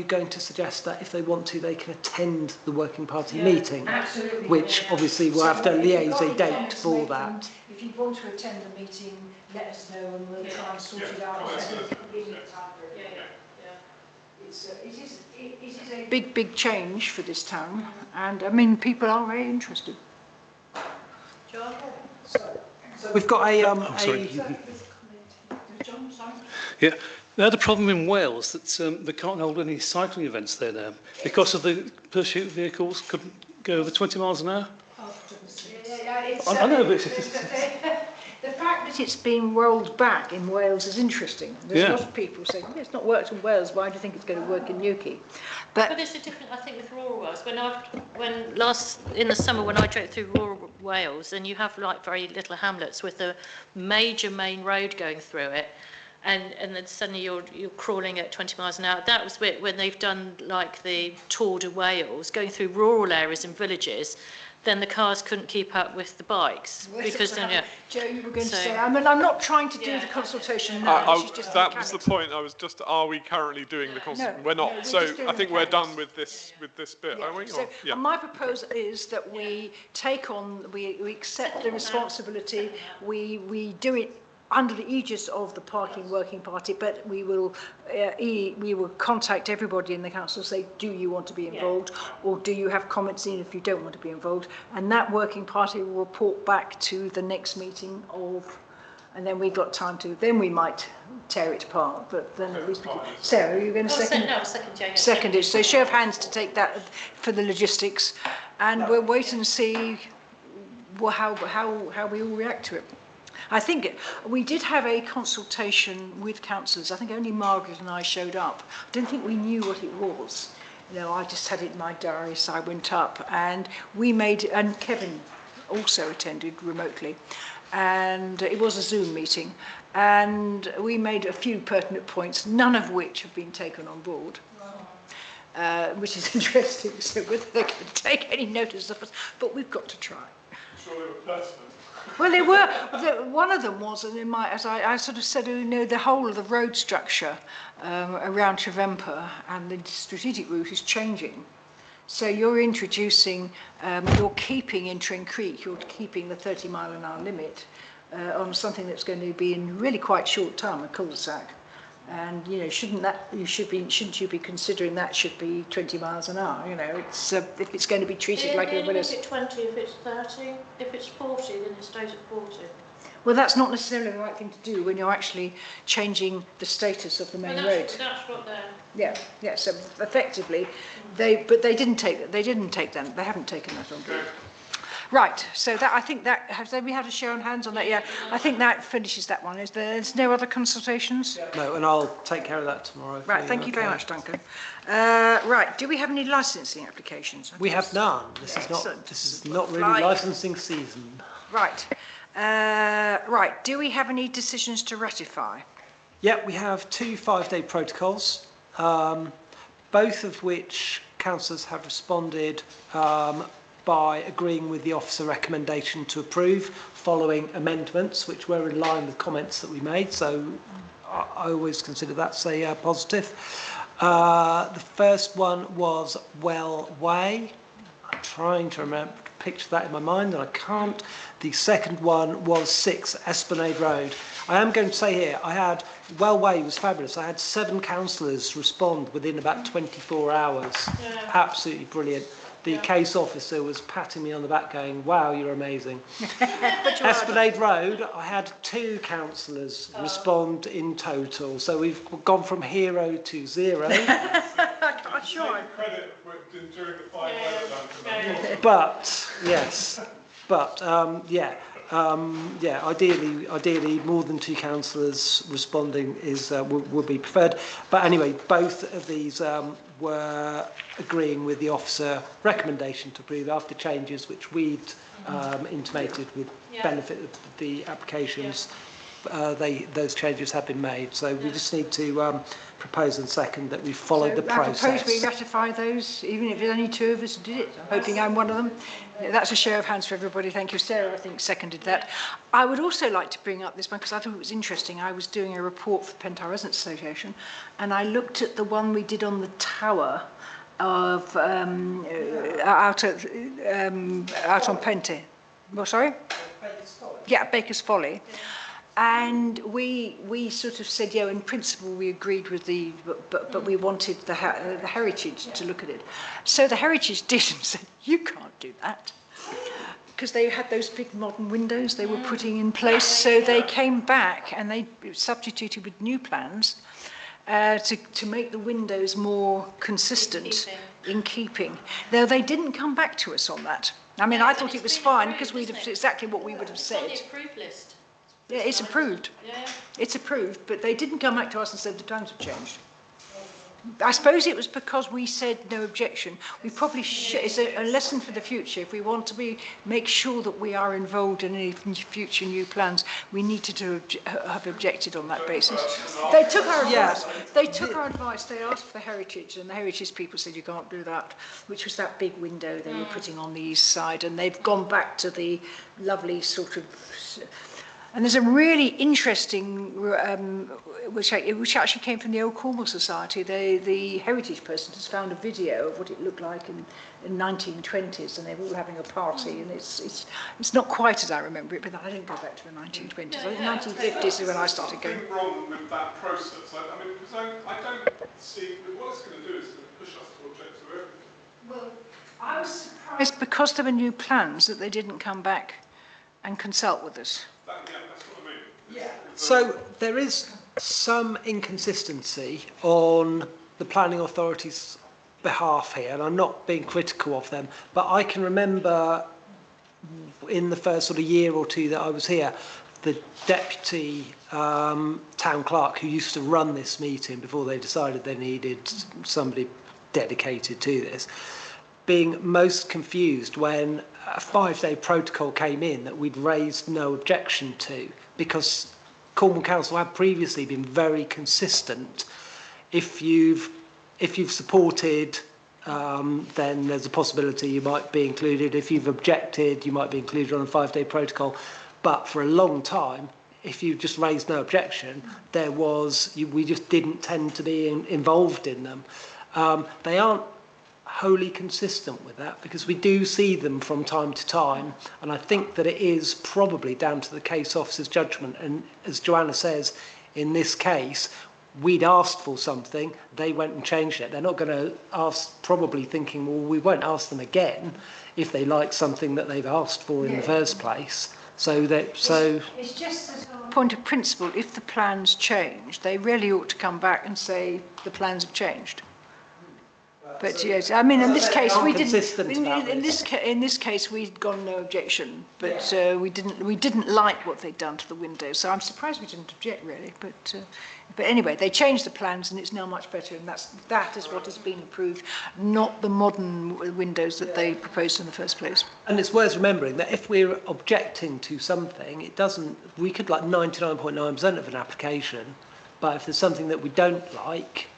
going to suggest that if they want to, they can attend the working party meeting? Absolutely. Which obviously we'll have to liaise a date for that. If you want to attend the meeting, let us know and we'll try and sort it out. It is a big change for this town, and I mean people are very interested. John? We've got a sorry. Yeah, they had a problem in Wales that they can't hold any cycling events there now because of the pursuit vehicles couldn't go over 20 miles an hour. I know, but the fact that it's been rolled back in Wales is interesting. There's a lot of people saying, well, it's not worked in Wales, why do you think it's going to work in Newquay? But there's a different, I think, with rural Wales. In the summer when I drove through rural Wales, and you have like very little hamlets with a major main road going through it, and then suddenly you're crawling at 20 miles an hour. That was when they've done like the Tour de Wales, going through rural areas and villages. Then the cars couldn't keep up with the bikes because then, yeah. Joe, you were going to say. I mean, I'm not trying to do the consultation now. This is just that was the point. I was just, are we currently doing the consultation? No, we're not. we're So just doing I think the we're mechanics. done with this bit, are we? So my proposal is that we take on, we accept the responsibility, we do it under the aegis of the parking working party, but we will contact everybody in the council, say, do you want to be involved, or do you have comments in if you don't want to be involved? And that working party will report back to the next meeting and then we've got time to, then we might tear it apart, but then at least we can. Sarah, are you going to second? No, second, yeah. Seconded. So show of hands to take that for the logistics, and we'll wait and see how we all react to it. I think we did have a consultation with councillors. I think only Margaret and I showed up. I don't think we knew what it was. You know, I just had it in my diary, so I went up, and and Kevin also attended remotely, and it was a Zoom meeting, and we made a few pertinent points, none of which have been taken on board. Which is interesting, so whether they can take any notice of us, but we've got to try. Sure they were personal. Well, they were. One of them was, and as I sort of said, you know, the whole of the road structure around Trevemper and the strategic route is changing. So you're introducing, you're keeping in Tring Creek, you're keeping the 30-mile-an-hour limit on something that's going to be in really quite short time, a cul-de-sac. And you know, shouldn't you be considering that should be 20 miles an hour? You know, it's if it's going to be treated like everybody else. Is it 20 if it's 30? If it's 40, then it stays at 40. Well, that's not necessarily the right thing to do when you're actually changing the status of the main road. That's what they're. Yeah. So effectively, they didn't take that. They haven't taken that on board. Right. So that I think that have we had a show on hands on that? Yeah. I think that finishes that one. There's no other consultations? No, and I'll take care of that tomorrow. Right. Thank you very much, Duncan. Right. Do we have any licensing applications? We have none. This is not really licensing season. Right. Right. Do we have any decisions to ratify? Yeah, we have 2 5-day protocols, both of which councillors have responded by agreeing with the officer recommendation to approve following amendments which were in line with comments that we made, so I always consider that's a positive. The first one was Well Way. I'm trying to picture that in my mind and I can't. The second one was 6 Esplanade Road. I am going to say here, Well Way was fabulous. I had 7 councillors respond within about 24 hours. Yeah. Absolutely brilliant. The case officer was patting me on the back going, wow, you're amazing. Esplanade Road, I had 2 councillors respond in total. So we've gone from hero to 0. I'm sure. Credit during the 5 weather. But, yes. But, yeah. yeah, ideally more than 2 councillors responding is would be preferred. But anyway, both of these were agreeing with the officer recommendation to approve after changes which we'd intimated would benefit the applications. Those changes have been made, so we just need to propose and second that we followed the process. I propose we ratify those, even if there's only 2 of us who did it. I'm hoping I'm one of them. That's a show of hands for everybody. Thank you. Sarah, I think, seconded that. I would also like to bring up this one because I thought it was interesting. I was doing a report for the Pentire Residents Association, and I looked at the one we did on the tower of out on Pente. Oh, sorry? Yeah, Baker's Folly. And we sort of said, yeah, in principle we agreed with the, but we wanted the Heritage to look at it. So the Heritage did and said, you can't do that. Because they had those big modern windows they were putting in place. So they came back and they substituted with new plans to make the windows more consistent in keeping. Though they didn't come back to us on that. I mean, I thought it was fine because we'd have exactly what we would have said. It's on the approved list. Yeah, it's approved. Yeah. It's approved, but they didn't come back to us and said the plans have changed. I suppose it was because we said no objection. We probably should. It's a lesson for the future. If we want to make sure that we are involved in any future new plans, we need to have objected on that basis. They took our advice. They took our advice. They asked for the Heritage, and the Heritage people said you can't do that, which was that big window they were putting on the east side, and they've gone back to the lovely sort of. And there's a really interesting, which actually came from the Old Cornwall Society. The heritage person has found a video of what it looked like in 1920s, and they were all having a party. And it's not quite as I remember it, but I didn't go back to the 1920s. I think 1950s is when I started going. Something wrong with that process. I mean, because I don't see what it's going to do is going to push us to object to everything. Well, I was surprised because there were new plans that they didn't come back and consult with us. Yeah, that's what I mean. Yeah. So there is some inconsistency on the planning authority's behalf here, and I'm not being critical of them, but I can remember in the first sort of year or 2 that I was here, the deputy town clerk who used to run this meeting before they decided they needed somebody dedicated to this, being most confused when a 5-day protocol came in that we'd raised no objection to, because Cornwall Council had previously been very consistent. If you've supported, then there's a possibility you might be included. If you've objected, you might be included on a 5-day protocol. But for a long time, if you just raised no objection, we just didn't tend to be involved in them. They aren't wholly consistent with that because we do see them from time to time, and I think that it is probably down to the case officer's judgment. And as Joanna says, in this case we'd asked for something, they went and changed it. They're not going to ask, probably thinking, well, we won't ask them again if they like something that they've asked for in the first place. It's just as a point of principle, if the plans change, they really ought to come back and say the plans have changed. But yes, I mean, in this case, we didn't. In this case, we'd gone no objection, but we didn't like what they'd done to the windows. So I'm surprised we didn't object, really. But anyway, they changed the plans, and it's now much better. And that is what has been approved, not the modern windows that they proposed in the first place. And it's worth remembering that if we're objecting to something, it doesn't. We could like 99.9% of an application, but if there's something that we don't like,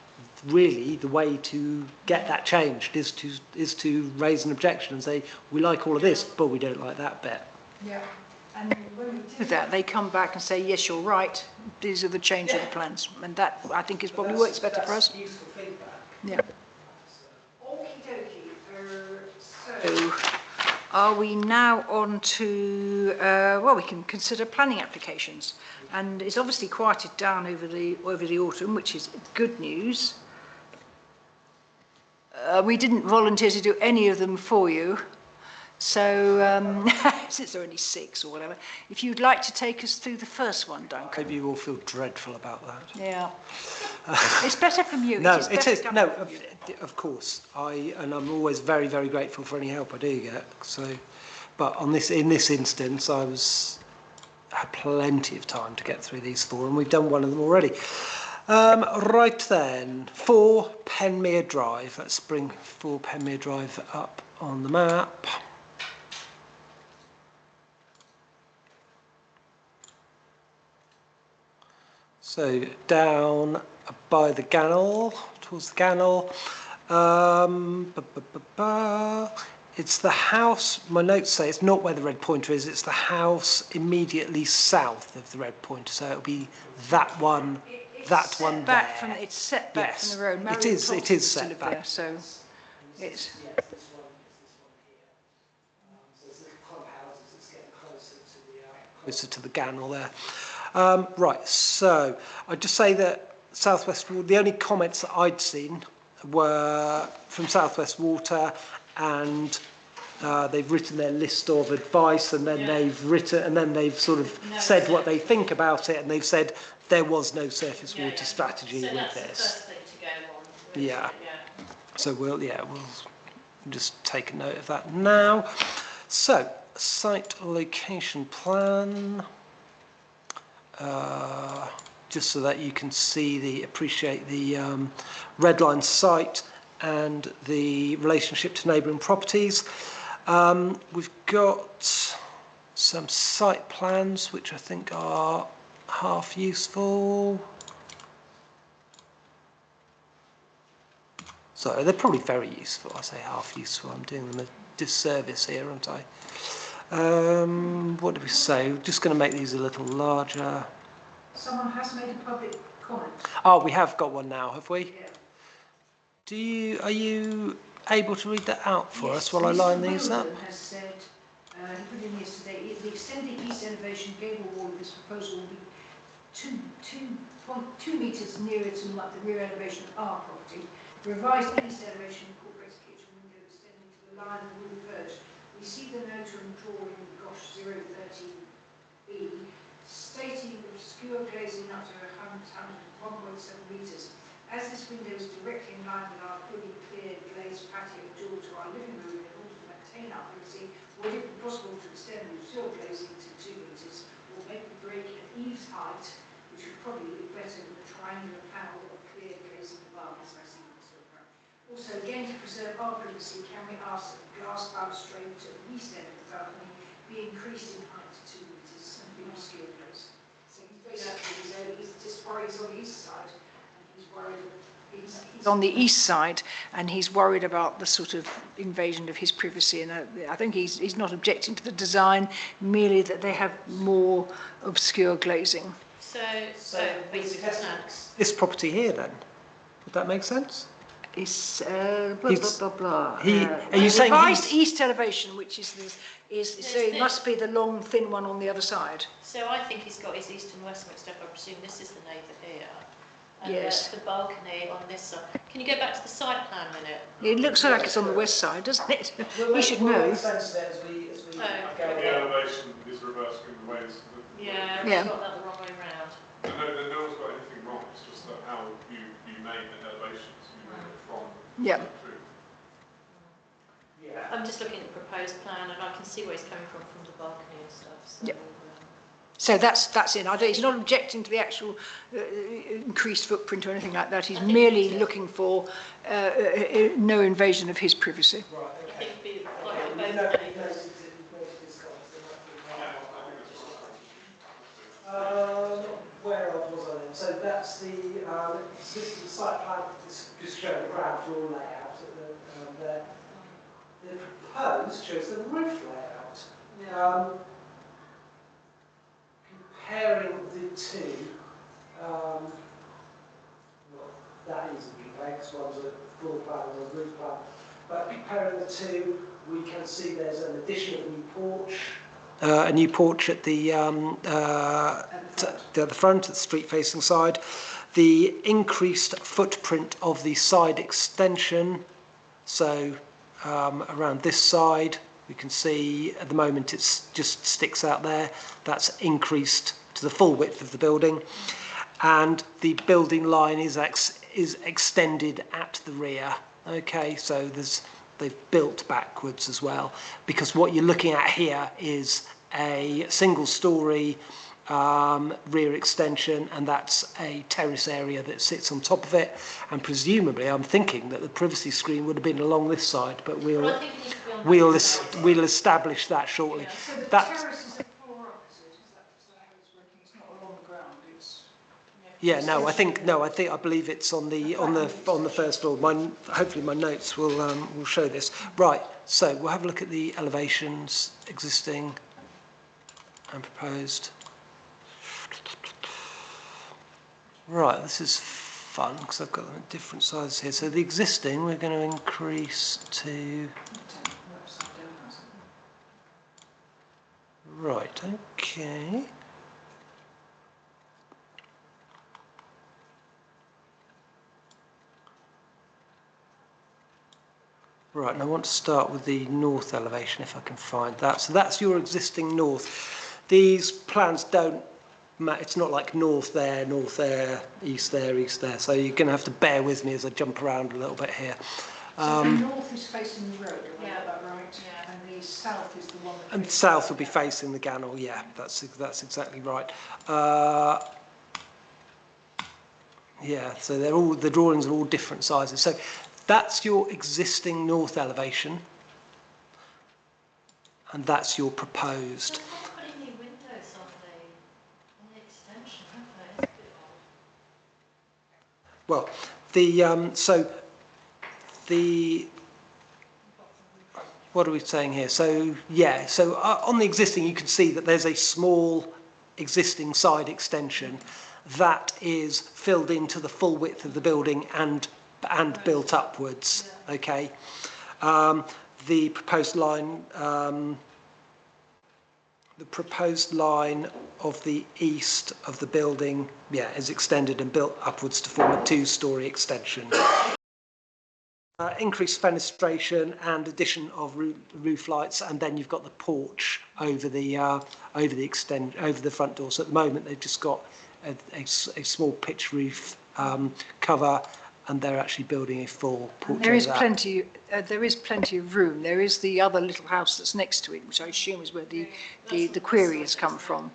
really the way to get that changed is to raise an objection and say we like all of this but we don't like that bit. Yeah. And when we do that, they come back and say yes, you're right, these are the change of the plans, and that I think is probably works better for us. Useful feedback. Yeah. Okie dokie. So are we now on to well, we can consider planning applications, and it's obviously quieted down over the autumn, which is good news. We didn't volunteer to do any of them for you, so since there are only 6 or whatever, if you'd like to take us through the first one, Duncan. Maybe you all feel dreadful about that. Yeah. It's better from you. No, it is. No, of course. I'm always very, very grateful for any help I do get. So, but in this instance, I was had plenty of time to get through these 4, and we've done one of them already. Right then, 4 Penmere Drive. Let's bring 4 Penmere Drive up on the map. So down by the Gannel, towards the Gannel. It's the house, my notes say it's not where the red pointer is, it's the house immediately south of the red pointer. So it'll be that one, that one there. It's set back from the road. It is set back. There, so it's... Closer to the Gannel there. Right, so I'd just say that South West, the only comments that I'd seen were from South West Water, and they've written their list of advice, and then they've sort of said what they think about it, and they've said there was no surface water strategy so with that's this. The first thing to go on. Really. Yeah. So we'll just take a note of that now. So site location plan. Just so that you can appreciate the red line site and the relationship to neighbouring properties. We've got some site plans which I think are half useful. So they're probably very useful. I say half useful. I'm doing them a disservice here, aren't I? What do we say? We're just going to make these a little larger. Someone has made a public comment. Oh, we have got one now, have we? Yeah. Are you able to read that out for us while I line these up? Has said, he put in yesterday, the extended east elevation gable wall of this proposal will be 2.2 metres nearer to the rear elevation of our property. The revised east elevation incorporates a kitchen window extending to the line of the wooden perch. We see the note on drawing, gosh, 013B, stating obscure glazing up to 1.7 metres. As this window is directly in line with our fully cleared glazed patio door to our living room, in order to maintain our privacy, would it be possible to extend the obscure glazing to 2 metres, or make the break at eaves height, which would probably look better than the triangular panel of cleared glazing above, as I see in this photograph. Also, again, to preserve our privacy, can we ask that the glass balustrade to the east end of the balcony be increased in height to 2 metres and be obscure glazed? So he's basically he's just worried he's on the east side, and he's worried he's on the east side, and he's worried about the sort of invasion of his privacy. And I think he's not objecting to the design, merely that they have more obscure glazing. So basically This property here, then, would that make sense? It's blah blah blah. Are you saying revised east elevation, which is so it must be the long thin one on the other side. So I think he's got his east and west mixed up. I presume this is the neighbour here. And Yes. the balcony on this side. Can you go back to the site plan a minute? It looks like it's on the west side, doesn't it? We should know. The elevation is reversing the ways. Yeah, Yeah. we've got that the wrong way round. No one's got anything wrong. It's just that how you made the elevations, you made it from. Yeah. through. I'm just looking at the proposed plan, and I can see where he's coming from the balcony and stuff. So, Yep. So that's it. He's not objecting to the actual increased footprint or anything like that. He's merely looking for no invasion of his privacy. Right, I okay. think it'd be like for both neighbours. Where else was I then? So that's this is the site plan, just showing the ground floor layout there. The proposed shows the roof layout. Comparing the two, well, that isn't complex, one's a floor plan, one's a roof plan. But comparing the two, we can see there's an addition of a new porch. A new porch at the front, at the street-facing side. The increased footprint of the side extension. So around this side, we can see at the moment it's just sticks out there. That's increased to the full width of the building, and the building line is extended at the rear. Okay, so they've built backwards as well, because what you're looking at here is a single-storey rear extension, and that's a terrace area that sits on top of it. And presumably, I'm thinking that the privacy screen would have been along this side, but Well, I think it needs to be on that side. we'll establish that shortly. So the That's, terrace is a floor up, is it? Is that how it's working? It's not along the ground, it's... yeah, I believe it's on the first floor. Hopefully my notes will show this. Right, so we'll have a look at the elevations, existing and proposed. Right, this is fun because I've got them at different sizes here. So the existing we're going to increase to... Right, okay. Right, and I want to start with the north elevation if I can find that. So that's your existing north. These plans don't, it's not like north there, east there, east there. So you're going to have to bear with me as I jump around a little bit here. So the north is facing the road, am I got that right? Yeah. And the south is the one that... And south will be facing the Gannel, yeah, that's exactly right. Yeah, so the drawings are all different sizes. So that's your existing north elevation, and that's your proposed. They haven't put any windows on the extension, have they? It's a bit odd. Well, what are we saying here? So yeah, so on the existing you can see that there's a small existing side extension that is filled into the full width of the building and built upwards. Okay, the proposed line of the east of the building, yeah, is extended and built upwards to form a 2-storey extension. Increased fenestration and addition of roof lights, and then you've got the porch over the front door. So at the moment they've just got a small pitch roof cover, and they're actually building a full porch. There is plenty of room. There is the other little house that's next to it, which I assume is where the query has come from.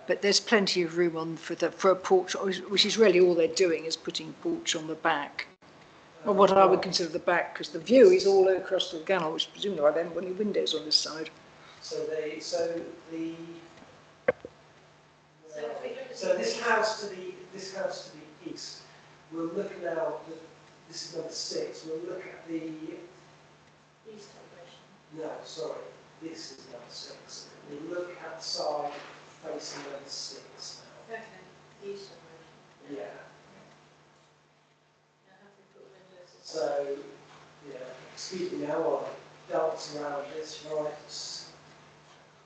But there's plenty of room for a porch, which is really all they're doing is putting porch on the back. Or what I would consider the back, because the view is all across the Gannel, which presumably I haven't got any windows on this side. So this house to the east, we'll look now. This is number 6. We'll look at the East elevation. No, sorry. This is number 6. We'll look at the side facing number 6 now. Okay, east elevation. Yeah. Have they put windows? So, yeah. Excuse me now while I dance around this. Right. Of course,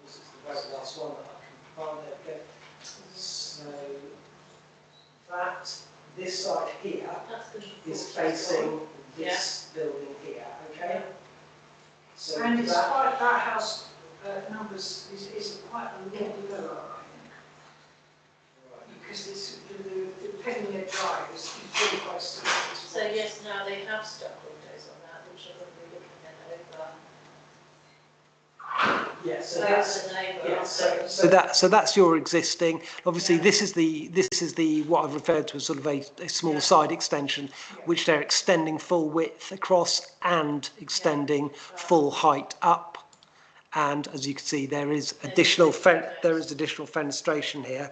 it's the very last one that I can find. There we go. So this side here is facing this building here, okay? So And despite that house numbers is quite a lot lower, I think. Right. Because depending on their drive is really quite steep. So yes, now they have stuck windows on that, which are going to be looking at over. Yeah, so that's the neighbour. Yeah, so that's your existing. Obviously, this is the what I've referred to as sort of a small side extension, which they're extending full width across and extending full height up. And as you can see, there is additional fenestration here.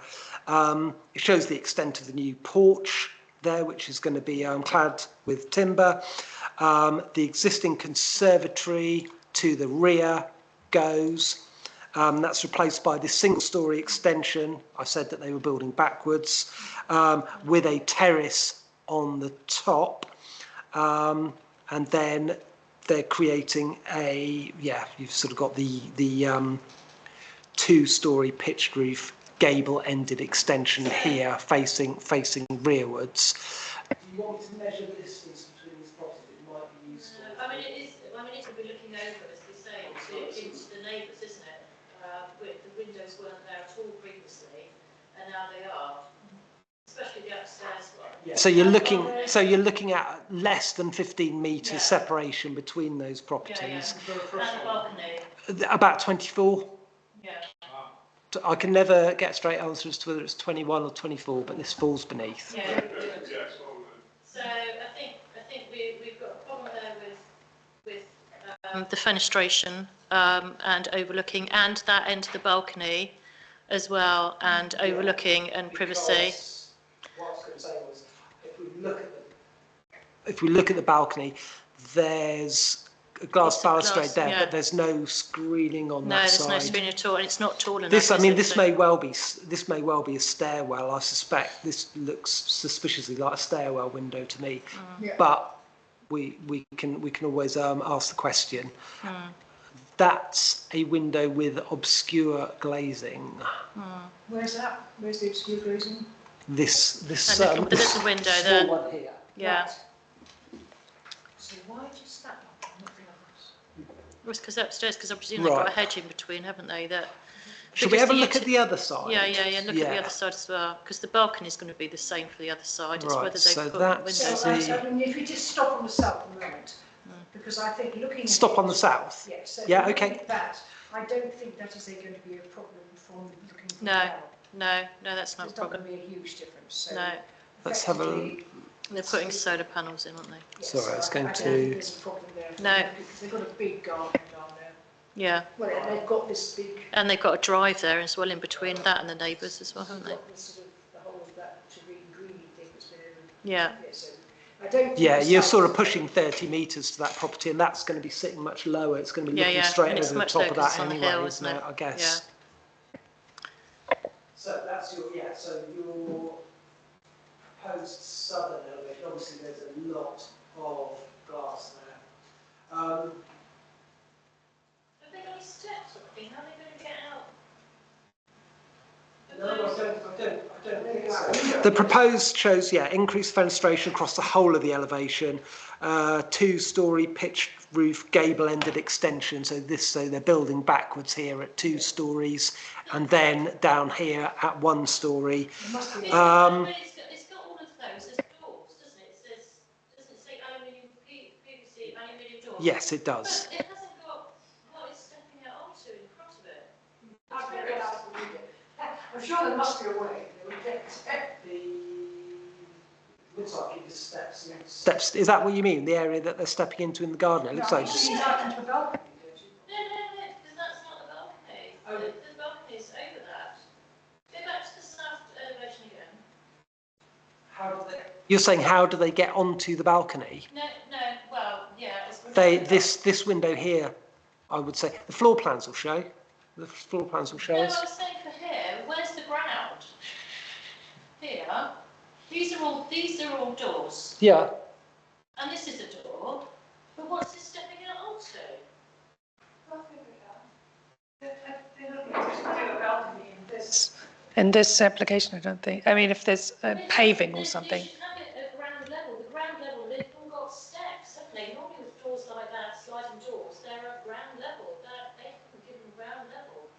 It shows the extent of the new porch there, which is going to be clad with timber. The existing conservatory to the rear goes. That's replaced by this single-storey extension. I said that they were building backwards with a terrace on the top, and then they're creating you've sort of got the 2-storey pitched roof gable-ended extension here facing rearwards. Do you want me to measure the distance between these properties? It might be useful. It will be looking over, as they say, into the neighbours, isn't it? The windows weren't there at all previously, and now they are, especially the upstairs one. Yeah. So you're looking at less than 15 metres separation between those properties. And the balcony. About 24. Yeah. I can never get a straight answer as to whether it's 21 or 24, but this falls beneath. Yeah. So I think we've got a problem there with the fenestration and overlooking, and that end of the balcony as well, and overlooking and privacy. What I was going to say was, if we look at the balcony, there's a glass balustrade there, yeah. but there's no screening on that side. No, there's no screening at all, and it's not tall enough. This, I is mean, it? this So- may well be a stairwell. I suspect this looks suspiciously like a stairwell window to me, Yeah. but we can always ask the question. That's a window with obscure glazing. Where's that? Where's the obscure glazing? This And the little window small there. one here. Yeah. Right. So why just that one, not the others? Well, it's because upstairs, because I presume they've got a Right. hedge in between, haven't they? That. Should we because have a the look at uti- the other side? Yeah, and look at the other side as well, because the balcony is going to be the same for the other side. It's Right, whether so they've put that's windows So, in. the- I mean, if we just stop on the south for a moment, because I think looking Stop at on the south? Yes. So Yeah, looking okay. at that, I don't think that is going to be a problem from looking from No, down. no, that's not a It's not problem. going to be a huge difference. So No. Let's have a effectively, They're putting solar panels in, aren't they? yes, Sorry, I was going don't to- think there's a problem there. No. Because they've got a big garden down there. Yeah, Well, they've got this big. and they've got a drive there as well in between that and the neighbours as well, haven't they? Got this sort of the whole of that green thing that's been. Yeah. So I don't. think Yeah, the you're south- sort of pushing 30 metres to that property, and that's going to be sitting much lower. It's going to be Yeah, looking yeah, straight and it's over the much top lower of 'cause that it's on the anyway, hill, isn't isn't it? it? I guess. So that's so your proposed southern elevation, obviously there's a lot of glass there. Have they got any steps or anything? How are they going to get out? I don't think so. The proposed shows, increased fenestration across the whole of the elevation, two-storey pitched roof, gable-ended extension. So they're building backwards here at 2 stories, and then down here at 1 story. It's got all of those. There's doors, doesn't it? Doesn't it say aluminium, PVC, aluminium doors? Yes, it does. But it hasn't got what it's stepping out onto in front of it. I'm sure there must be a way. Looks like it just steps. Is that what you mean? The area that they're stepping into in the garden? It looks like You just. see that into the balcony, don't you? No, because that's not the balcony. Oh. The balcony is over that. Go back to the south elevation again. You're saying how do they get onto the balcony? No, well, yeah. It's This window here, I would say the floor plans will show. The floor plans will show No, us. I was saying for here, where's the ground? Here. These are all doors. Yeah. And this is a door. But what's this stepping out onto? In this application, I don't think. I mean, if there's paving or something. They should have it at ground level. The ground level, they've all got steps, haven't they? Normally with doors like that, sliding doors, they're at ground level. They haven't given ground level.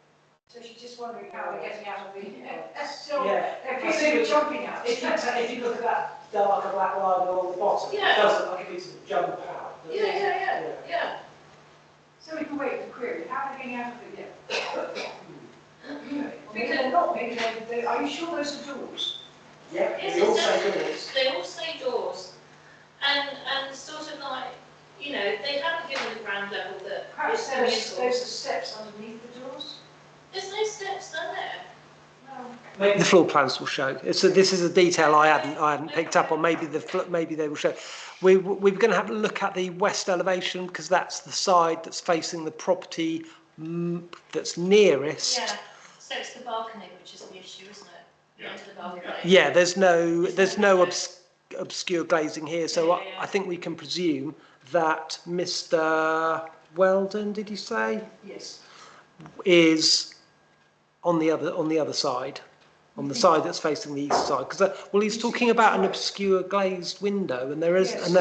So she's just wondering how they're getting out of the. Yeah. They're jumping out. If you look at that darker black line along the bottom, Yeah. it does look like it needs to jump out. Yeah. So we can wait for query. How are they getting out of it yet? Maybe they're not. Maybe they're. Are you sure those are doors? Yeah, Yes, they all it say does. doors. They all say doors. And sort of like, they haven't given the ground level that Perhaps it's those commutable. are steps underneath the doors? There's no steps there. No. Maybe the floor plans will show. This is a detail I hadn't picked up on. Maybe they will show. We're going to have a look at the west elevation because that's the side that's facing the property that's nearest. Yeah. So it's the balcony which is the issue, isn't it? The end of the balcony. Yeah, there's no obscure glazing here, so Yeah. I think we can presume that Mr. Weldon, did you say, Yes. is on the other side, on the side that's facing the east side, because he's talking about an obscure glazed window, and there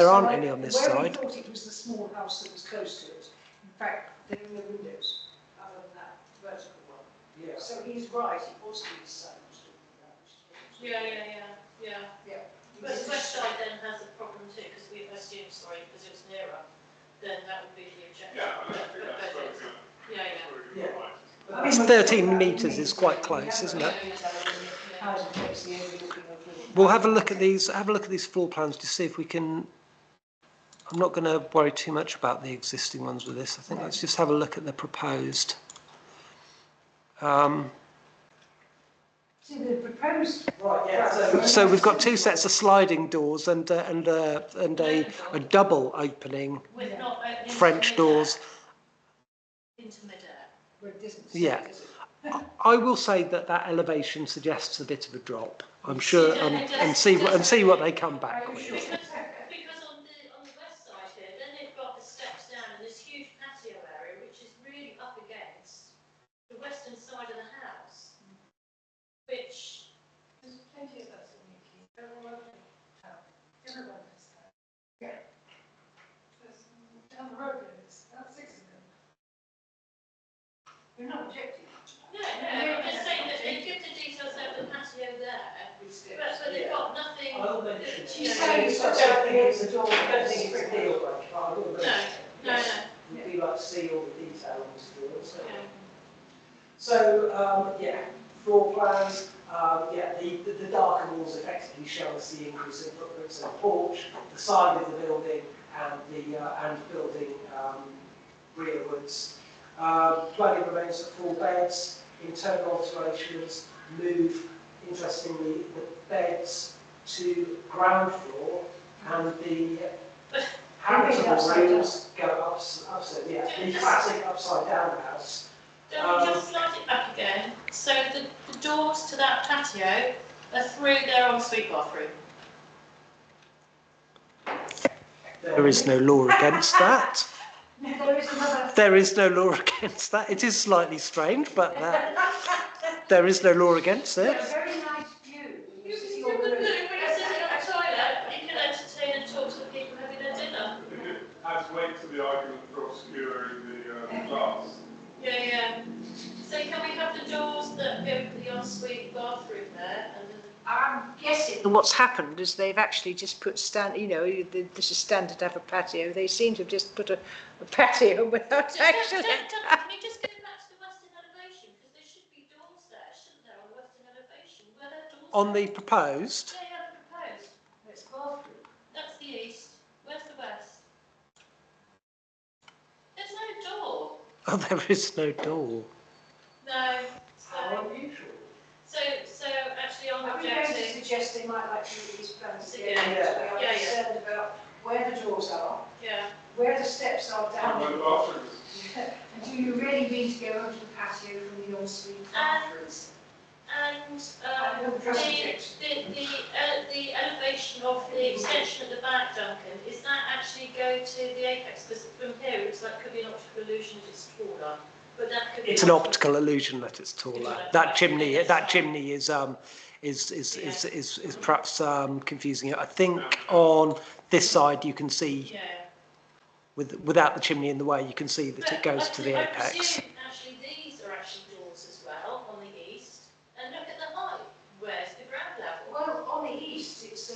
aren't any on this Where we side. thought it was the small house that was close to it. In fact, there are no windows other than that vertical one. Yeah. So he's right. It was his son who was talking about it. Yeah. Yeah. But the west side then has a problem too, because we assume, because it was nearer, then that would be the objection. Yeah, I think that's very good. Yeah. Yeah. It's 13 metres is quite close, isn't it? We'll have a look at these. Have a look at these floor plans to see if we can. I'm not going to worry too much about the existing ones with this. I think let's just have a look at the proposed. See the proposed. Right, yeah. So we've got two sets of sliding doors and a double opening With not opening French into doors. into midair. Yeah. I will say that elevation suggests a bit of a drop. I'm sure, and see what they come back with. Because on the west side here, then they've got the steps down and this huge patio area, which is really up against the western side of the house, which There's plenty of those in Newquay. They're all over town. Everyone has that. Yeah. There's down the road there is about 6 of them. We're not objecting. no, I'm just saying that they give the details of the patio there, but they've got nothing. She's saying it's got something in the door. I don't think it's a deal breaker, but I will mention it. No. Would you like to see all the detail on this doors? Yeah. So, floor plans, the darker walls effectively show us the increase in footprint, so the porch, the side of the building, and building rearwards. Dwelling remains at 4 beds. Internal alterations move, interestingly, the beds to ground floor, and the habitable rooms go upstairs. Yeah, the classic upside down house. Don't we just slide it back again? So the doors to that patio are through their ensuite bathroom. There is no law against that. There is another. There is no law against that. It is slightly strange, but there is no law against it. A very nice view. When you're sitting on the toilet, you can entertain and talk to the people having their dinner. Adds weight to the argument for obscuring the glass. Yeah. So can we have the doors that go to the ensuite bathroom there? And I'm guessing what's happened is they've actually just put this is standard to have a patio. They seem to have just put a patio without actually. Can you just go back to the western elevation? Because there should be doors there, shouldn't there, on the western elevation? Where there doors? On the proposed, Yeah, the proposed. It's bathroom. That's the east. Where's the west? There's no door. oh, there is no door. No. How unusual. So actually I'm I'm going to objecting. suggest they might like to look at these plans again. Yeah. We are Yeah. concerned about where the doors are, Yeah. where the steps are down. And the bathrooms. And do you really need to go onto the patio from the ensuite bathroom? And I will address objection. the elevation of the extension at the back, Duncan, is that actually go to the apex? Because from here it looks like it could be an optical illusion if it's taller, but that could be. It's an optical illusion that it's taller. That chimney is perhaps confusing it. I think on this side you can see, Yeah. without the chimney in the way, you can see that it goes to the I apex. presume actually these are actually doors as well on the east. And look at the height. Where's the ground level? Well, on the east, it's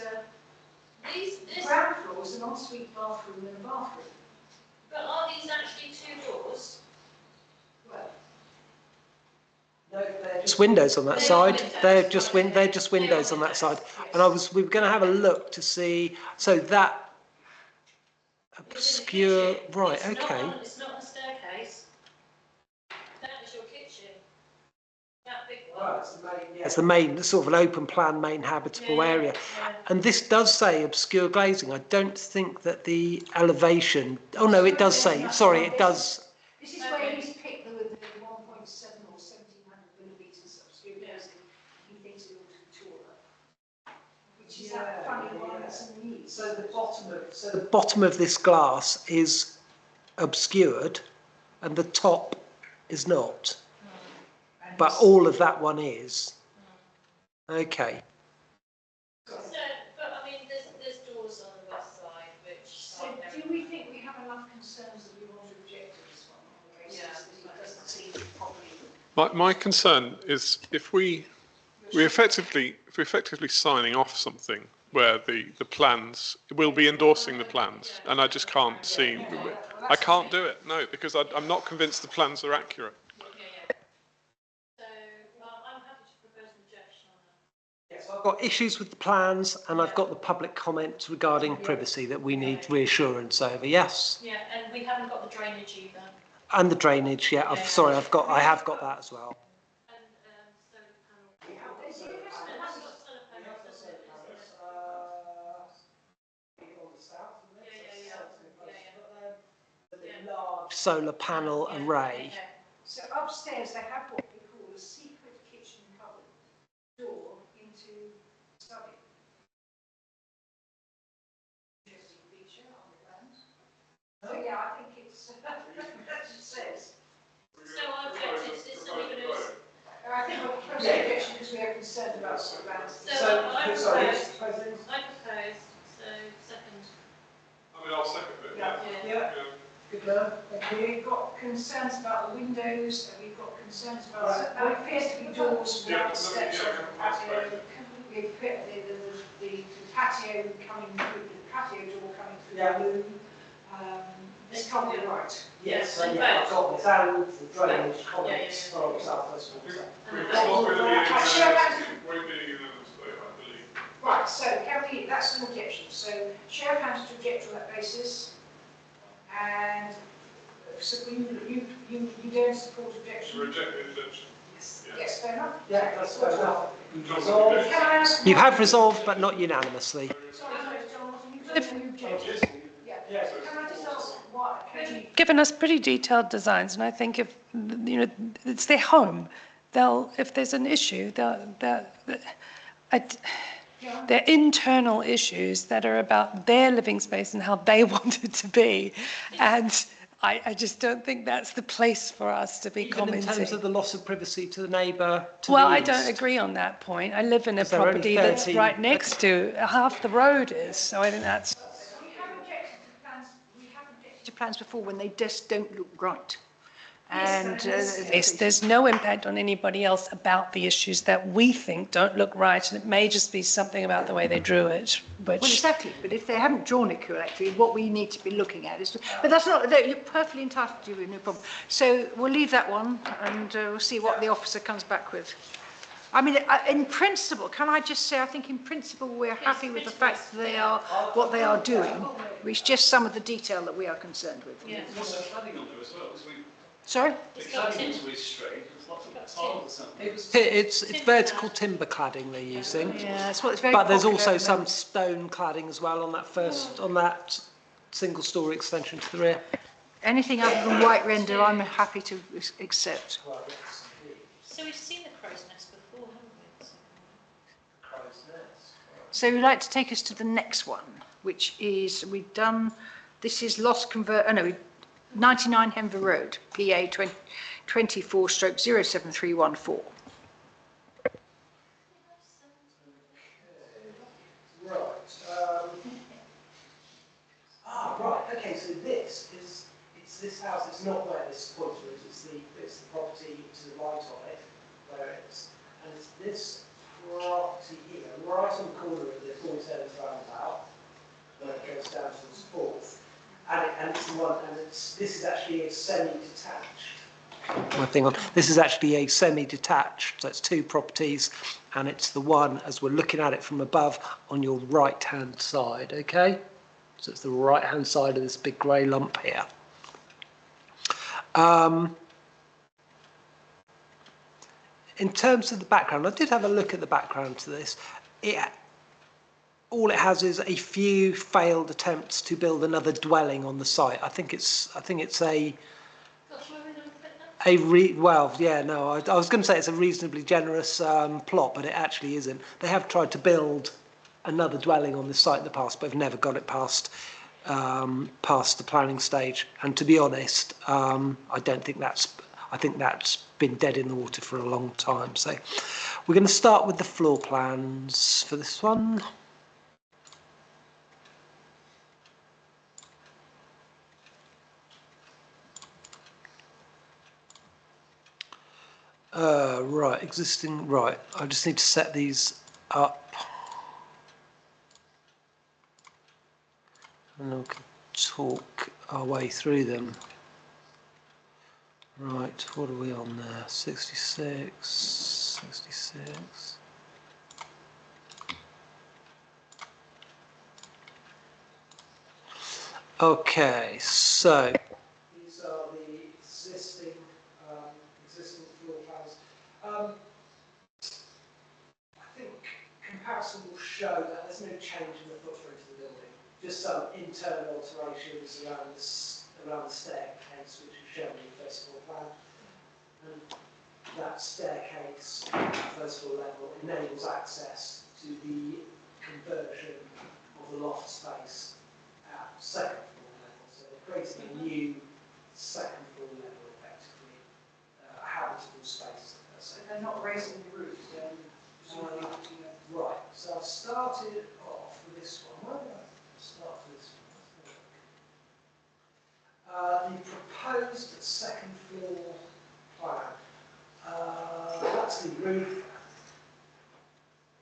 This. ground floor is an ensuite bathroom and a bathroom. But are these actually 2 doors? Well, No, they're just windows on that side. They're just windows on that side. And we were going to have a look to see. So that obscure, right? Okay. It's not on the staircase. That is your kitchen. That big one. Right, it's the main, sort of an open plan main habitable area. And this does say obscure glazing. I don't think that the elevation. Oh no, it does say. Sorry, it does. this is where he's picked the 1.7 or 1700 millimetres obscure glazing. He thinks it ought to be taller. Which is that funny one that's in the east. So the bottom of this glass is obscured, and the top is not. But all of that one is. Okay. So, but I mean, there's doors on the west side, which. So do we think we have enough concerns that we want to object to this one on the basis that it doesn't seem properly? My concern is if we're effectively signing off something where the plans, we'll be endorsing the plans, and I just can't see, I can't do it, no, because I'm not convinced the plans are accurate. I've got issues with the plans and I've got the public comment regarding privacy that we need reassurance over, yes? Yeah, and we haven't got the drainage either. And the drainage, yeah, sorry, I have got that as well. And solar panel. It has got solar panels, doesn't it? The large solar panel array. So upstairs they have what we call a secret kitchen cupboard door into the study. Interesting feature on the plans. So yeah, I think it's as it says. So I object, it's something that is. I think we're close to objection because we are concerned about the plans. So I propose, so second. I mean, I'll second it. Yeah. Good man. We've got concerns about the windows, and we've got concerns about there appears to be doors without steps on the patio. We've put the patio coming through, the patio door coming through the room. This can't be right. Yes, so yeah, I've got this and the drainage comments from South West Water. It's not going to be unanimous vote, I believe. Right, so can we, that's an objection. So show of hands to object on that basis. And so you don't support objection? Reject the objection. Yes, fair enough. Yeah, that's fair enough. Can I ask? You have resolved, but not unanimously. Sorry, John, you object? Yeah. So can I just ask what? Given us pretty detailed designs, and I think if, you know, it's their home, if there's an issue, they're internal issues that are about their living space and how they want it to be. And I just don't think that's the place for us to be Even commenting. in terms of the loss of privacy to the neighbour to Well, the I east. don't agree on that point. I live in a there are only property that's 13 right next to, half the road is, so I think that's... We have objected to plans. We have objected to plans before when they just don't look right. And There's no impact on anybody else about the issues that we think don't look right, and it may just be something about the way they drew it, which... well, exactly. But if they haven't drawn it correctly, what we need to be looking at is... But that's not... You're perfectly entitled to do, no problem. So we'll leave that one, and we'll see what the officer comes back with. I mean, in principle, can I just say, I think in principle we're happy with the fact that they are what they are doing. It's just some of the detail that we are concerned with. Yeah. Sorry? It's vertical timber cladding they're using. Yeah, that's what it's very But there's popular also at the some moment. stone cladding as well on that single story extension to the rear. Anything other than white render, I'm happy to accept. So we've seen the crow's nest before, haven't we? So we'd like to take us to the next one, which is, we've done, this is 99 Henver Road, PA 24/07314. Right, okay, so it's this house, it's not where this pointer is, it's the property to the right of it, where it's, and it's this property here, right on the corner of the Four Thames roundabout, where it goes down to the fourth, and it's the one, and this is actually a semi-detached. This is actually a semi-detached, so it's two properties, and it's the one, as we're looking at it from above, on your right-hand side, okay? So it's the right-hand side of this big grey lump here. In terms of the background, I did have a look at the background to this. All it has is a few failed attempts to build another dwelling on the site. I think it's a well, yeah, no, I was going to say it's a reasonably generous plot, but it actually isn't. They have tried to build another dwelling on this site in the past, but have never got it past the planning stage. And to be honest, I think that's been dead in the water for a long time. So we're going to start with the floor plans for this one. Right, existing, right, I just need to set these up. And then we can talk our way through them. Right, what are we on there? 66, 66. Okay, so these are the existing floor plans. I think comparison will show that there's no change in the footprint of the building, just some internal alterations around the staircase, which is shown in the first floor plan. And that staircase at the first floor level enables access to the conversion of the loft space at second floor level. So they're creating a new second floor level, effectively, a habitable space. So they're not raising the roof, then? Right, so I've started off with this one. Where did I start with this one? The proposed second floor plan. That's the roof.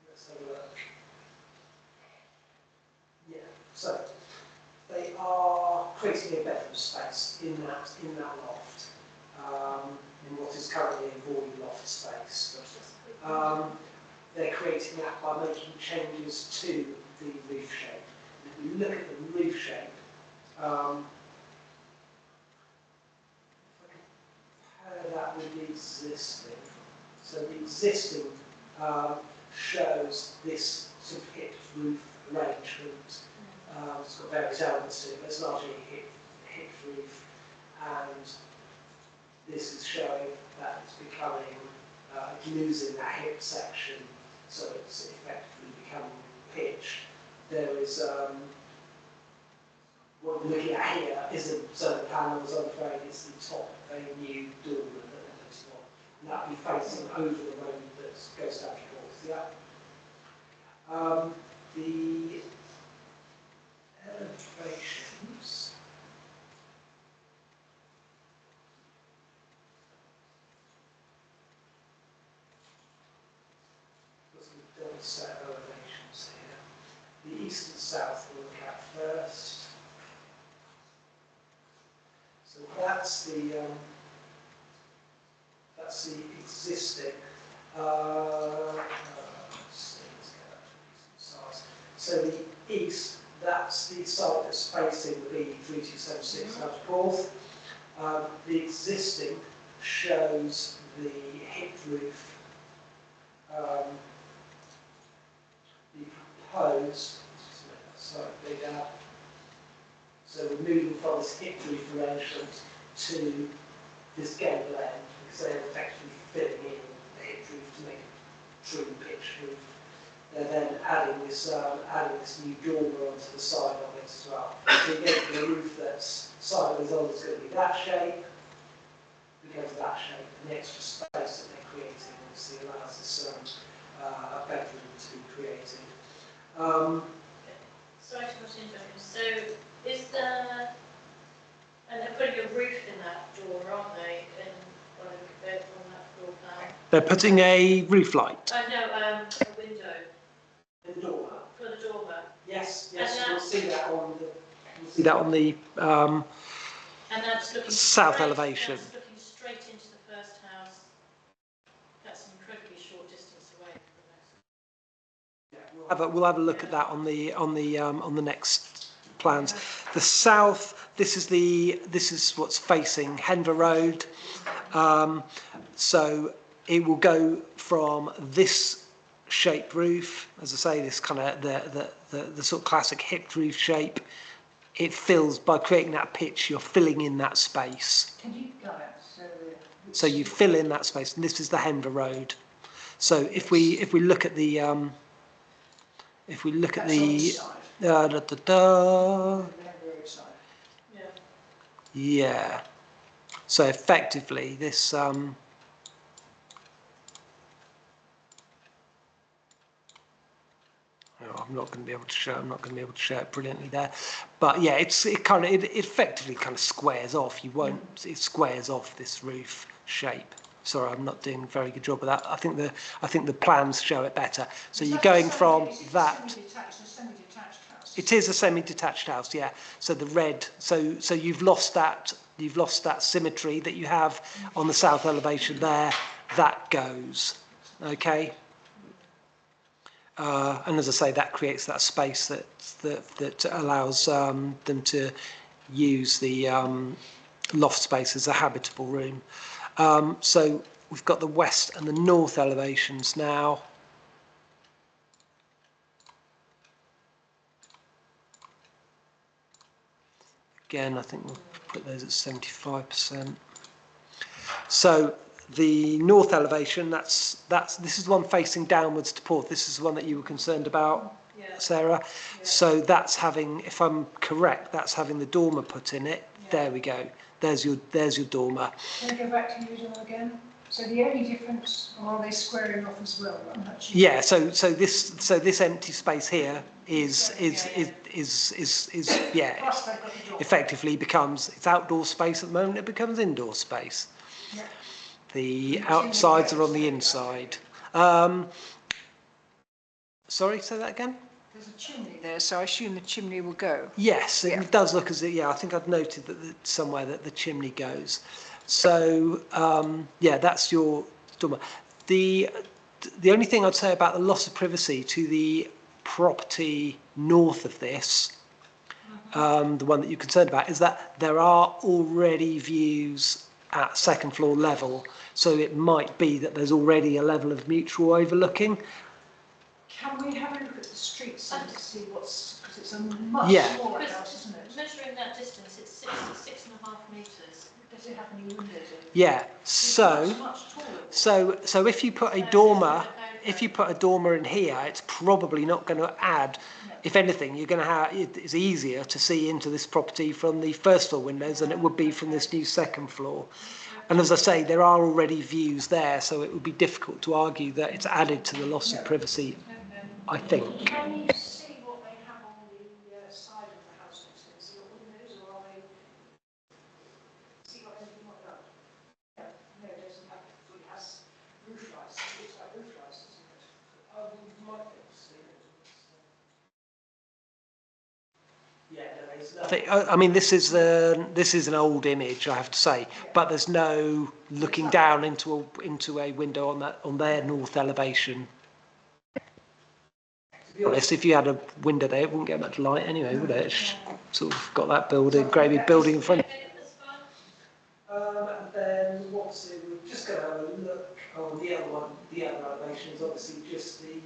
Let's have a look. Yeah, so they are creating a bedroom space in that loft, in what is currently a void loft space. They're creating that by making changes to the roof shape. If you look at the roof shape, if I compare that with the existing, so the existing shows this sort of hipped roof arrangement. It's got various elements to it, but it's largely a hipped roof, and this is showing that it's becoming, it's losing that hip section, so it's effectively becoming pitched. There is, what we're looking at here isn't solar panels, I'm afraid, it's the top of a new dormer that they're putting on. And that'll be facing over the road that goes down to North. Yeah. The elevations. Double set of elevations here. The east and south we'll look at first. So that's the existing. So the east, that's the site that's facing the B3276 out north. The existing shows the hipped roof. The proposed, let's make that slightly bigger. So we're moving from this hipped roof arrangement to this gable end, because they're effectively filling in the hipped roof to make a true pitched roof. They're then adding this new dormer onto the side of it as well. So you get the roof that's sideways on is going to be that shape. We go to that shape, and the extra space that they're creating obviously allows this bedroom to be created. Sorry to much interrupt. So is there, and they're putting a roof in that door, aren't they? In on that floor plan. They're putting a roof light. No, a window. The dormer. For the dormer. Yes, And we'll see that on the And that's looking south straight, elevation. That's looking straight into the first house. That's an incredibly short distance away from us. We'll have a look at that on the next plans. The south. This is what's facing Henver Road. So it will go from this shaped roof, as I say, this kind of the sort of classic hipped roof shape. It fills by creating that pitch. You're filling in that space. Can you go out? So you fill in that space, and this is the Henver Road. So if we look at the yeah. So effectively, this I'm not going to be able to show. I'm not going to be able to show it brilliantly there, but yeah, it effectively kind of squares off. It squares off this roof shape. Sorry, I'm not doing a very good job of that. I think the plans show it better. So you're going from that. Semi-detached house. It is a semi-detached house, yeah. So the red. So you've lost that. You've lost that symmetry that you have on the south elevation there. That goes, okay. And as I say, that creates that space that allows them to use the loft space as a habitable room. So we've got the west and the north elevations now. Again, I think we'll put those at 75%. So the north elevation, this is the one facing downwards to Porth. This is the one that you were concerned about, Sarah. So that's having, if I'm correct, that's having the dormer put in it. There we go. There's your dormer. Can I go back to usual again? So the only difference, or are they squaring off as well? Yeah. So this empty space here is effectively becomes, it's outdoor space at the moment. It becomes indoor space. Yeah. The outsides are on the inside. Sorry, say that again? There's a chimney there, so I assume the chimney will go. Yes, it does look as if, I think I've noted that somewhere that the chimney goes. So, that's your dormer. The only thing I'd say about the loss of privacy to the property north of this, the one that you're concerned about, is that there are already views at second floor level. So it might be that there's already a level of mutual overlooking. Can we have a look at the street sign to see what's, because it's a much smaller house, isn't it? Measuring that distance, it's 6.5 metres. Does it have any windows in it? Yeah, so if you put a dormer, in here, it's probably not going to add. If anything, you're going to have, it's easier to see into this property from the first floor windows than it would be from this new second floor. And as I say, there are already views there, so it would be difficult to argue that it's added to the loss of privacy, I think. Can you see what they have on the side of the house next to it? See what windows, or are they? See what anything like that? No, it doesn't have. It has roof lights. It looks like roof lights, doesn't it? Oh, we might be able to see it. I mean, this is an old image, I have to say, but there's no looking down into a window on their north elevation. To be honest, if you had a window there, it wouldn't get much light anyway, would it? It's sort of got that great big building in front. And then we're just going to have a look on the other one. The other elevation is obviously just the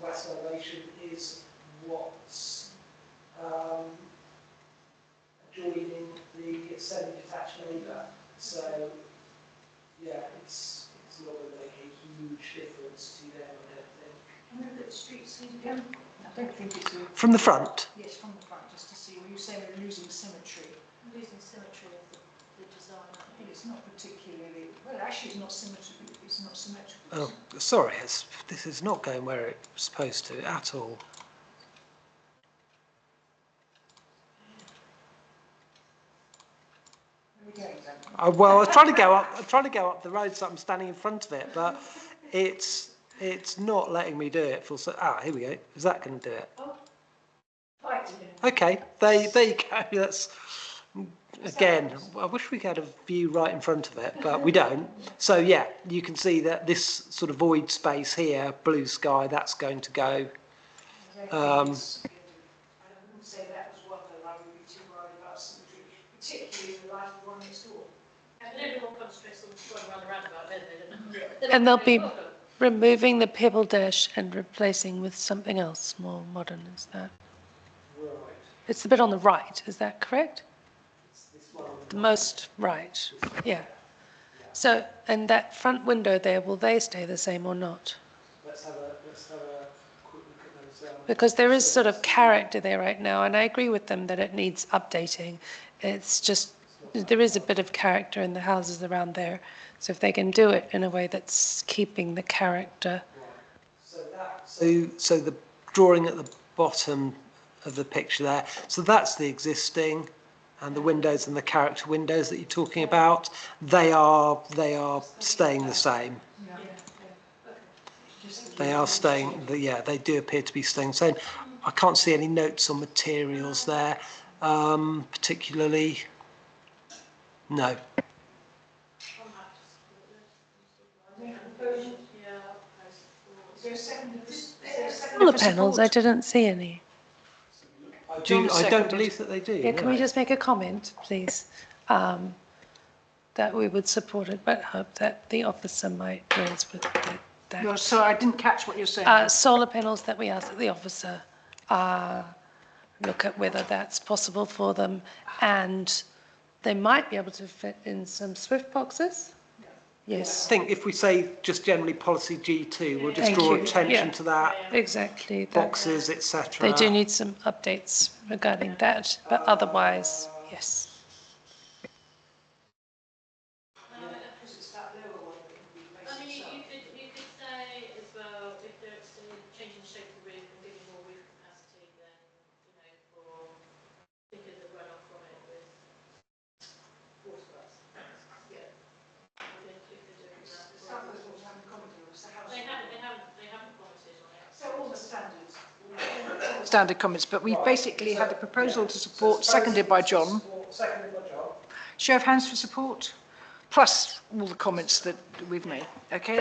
west elevation is what's joining the semi-detached neighbour. So it's not going to make a huge difference to them, I don't think. Can we look at the street scene again? I don't think it's from the front. Yes, from the front, just to see. Were you saying we're losing symmetry? Losing symmetry of the design. I think it's not particularly well. Actually, it's not symmetrical. It's not symmetrical. Oh, sorry, this is not going where it's supposed to at all. Well, I'm trying to go up the road, so I'm standing in front of it, but it's not letting me do it. Here we go. Is that going to do it? Oh, right. Okay, there you go. That's again. I wish we had a view right in front of it, but we don't. So yeah, you can see that this sort of void space here, blue sky, that's going to go. I wouldn't say that was one that I would be too worried about symmetry, particularly in the light of the one next door. And everyone concentrates on going around the roundabout, don't they? And they'll be removing the pebble dash and replacing with something else more modern, is that? Right. It's the bit on the right, is that correct? It's this one. The most right, yeah. So, and that front window there, will they stay the same or not? Let's have a quick look at those. Because there is sort of character there right now, and I agree with them that it needs updating. It's just, there is a bit of character in the houses around there. So if they can do it in a way that's keeping the character. So the drawing at the bottom of the picture there, so that's the existing, and the windows and the character windows that you're talking about, they are staying the same. They are staying, they do appear to be staying the same. I can't see any notes on materials there, particularly. No. Solar panels, I didn't see any. I don't believe that they do. Yeah, can no. we just make a comment, please? That we would support it, but hope that the officer might raise with that. No, sorry, I didn't catch what you're saying. Solar panels that we ask that the officer look at whether that's possible for them, and they might be able to fit in some Swift boxes. Yes. I think if we say just generally policy G2, we'll just Thank draw you. attention Yeah. to that, Exactly. boxes, etc. They do need some updates regarding that, but otherwise, yes. I mean, you could say as well, if they're changing the shape of the roof and giving more roof capacity, then, for because the runoff from it with water bus. Yeah. If they're doing that. They haven't commented on it. So all the standards. Standard comments, but we've basically had a proposal to support, seconded by John. Show of hands for support, plus all the comments that we've made. Okay.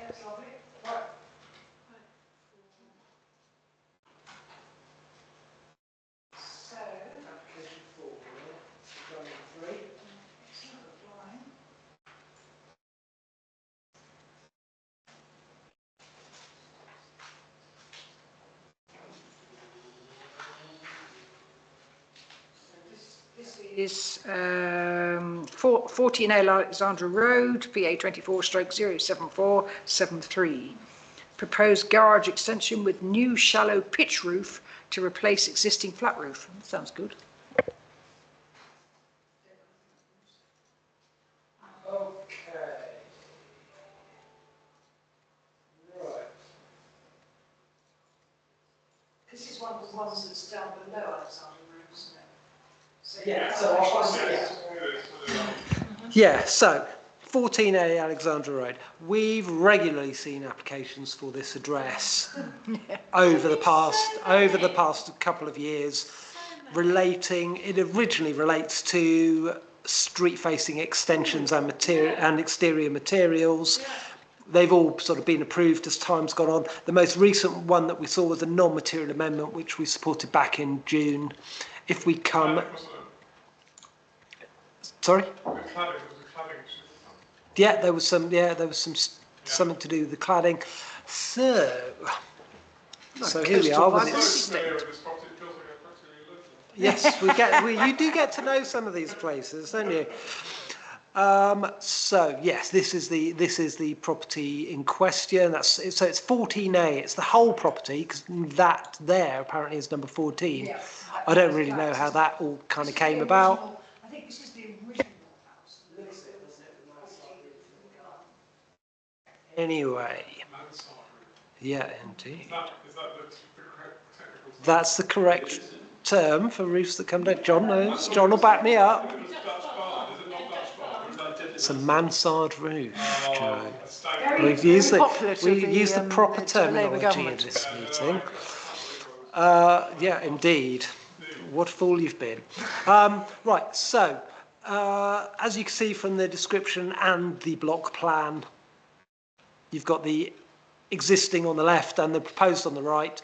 Is 14 Alexandra Road, PA 24/07473. Proposed garage extension with new shallow pitch roof to replace existing flat roof. Sounds good. Okay. Right. This is one of the ones that's down below Alexandra Road, isn't it? Yeah, so 14A Alexandra Road. We've regularly seen applications for this address over the past couple of years. It originally relates to street-facing extensions and exterior materials. They've all sort of been approved as time's gone on. The most recent one that we saw was a non-material amendment, which we supported back in June. If we come... Sorry? Yeah, there was some something to do with the cladding. So here we are with it. Yes, you do get to know some of these places, don't you? So yes, this is the property in question. So it's 14A. It's the whole property, because that there apparently is number 14. Yeah. I don't really know how that all kind of came about. I think this is the original house. Anyway, yeah, indeed. That's the correct term for roofs that come down. John knows. John will back me up. It's a mansard roof, Joe. We've used the proper terminology in this meeting. Yeah, indeed. What a fool you've been. Right, so as you can see from the description and the block plan, you've got the existing on the left and the proposed on the right.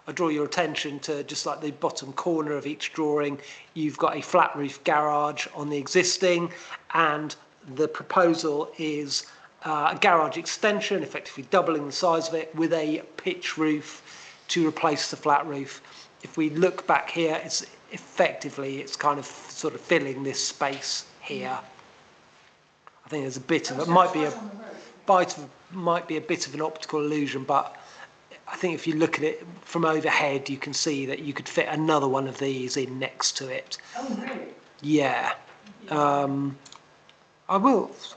I draw your attention to just like the bottom corner of each drawing. You've got a flat roof garage on the existing, and the proposal is a garage extension, effectively doubling the size of it, with a pitch roof to replace the flat roof. If we look back here, it's kind of sort of filling this space here. I think there's a bit of it, might be a bit of an optical illusion, but I think if you look at it from overhead, you can see that you could fit another one of these in next to it. Oh, really? Yeah.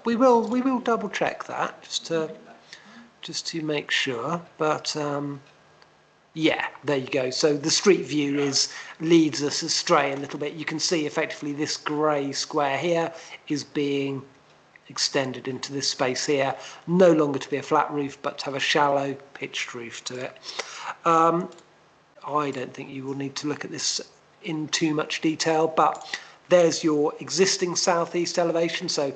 We will double check that just to make sure, but yeah, there you go. So the street view leads us astray a little bit. You can see effectively this grey square here is being extended into this space here, no longer to be a flat roof, but to have a shallow pitched roof to it. I don't think you will need to look at this in too much detail, but there's your existing southeast elevation. So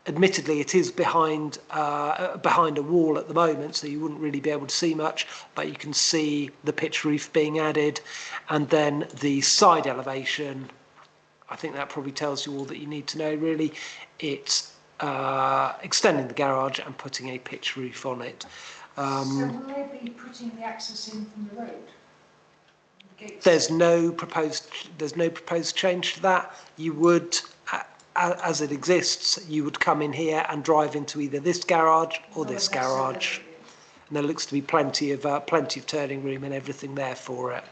admittedly, it is behind a wall at the moment, so you wouldn't really be able to see much, but you can see the pitch roof being added, and then the side elevation. I think that probably tells you all that you need to know, really. It's extending the garage and putting a pitch roof on it. So will they be putting the access in from the road? There's no proposed change to that. You would, as it exists, you would come in here and drive into either this garage or this garage, and there looks to be plenty of turning room and everything there for it.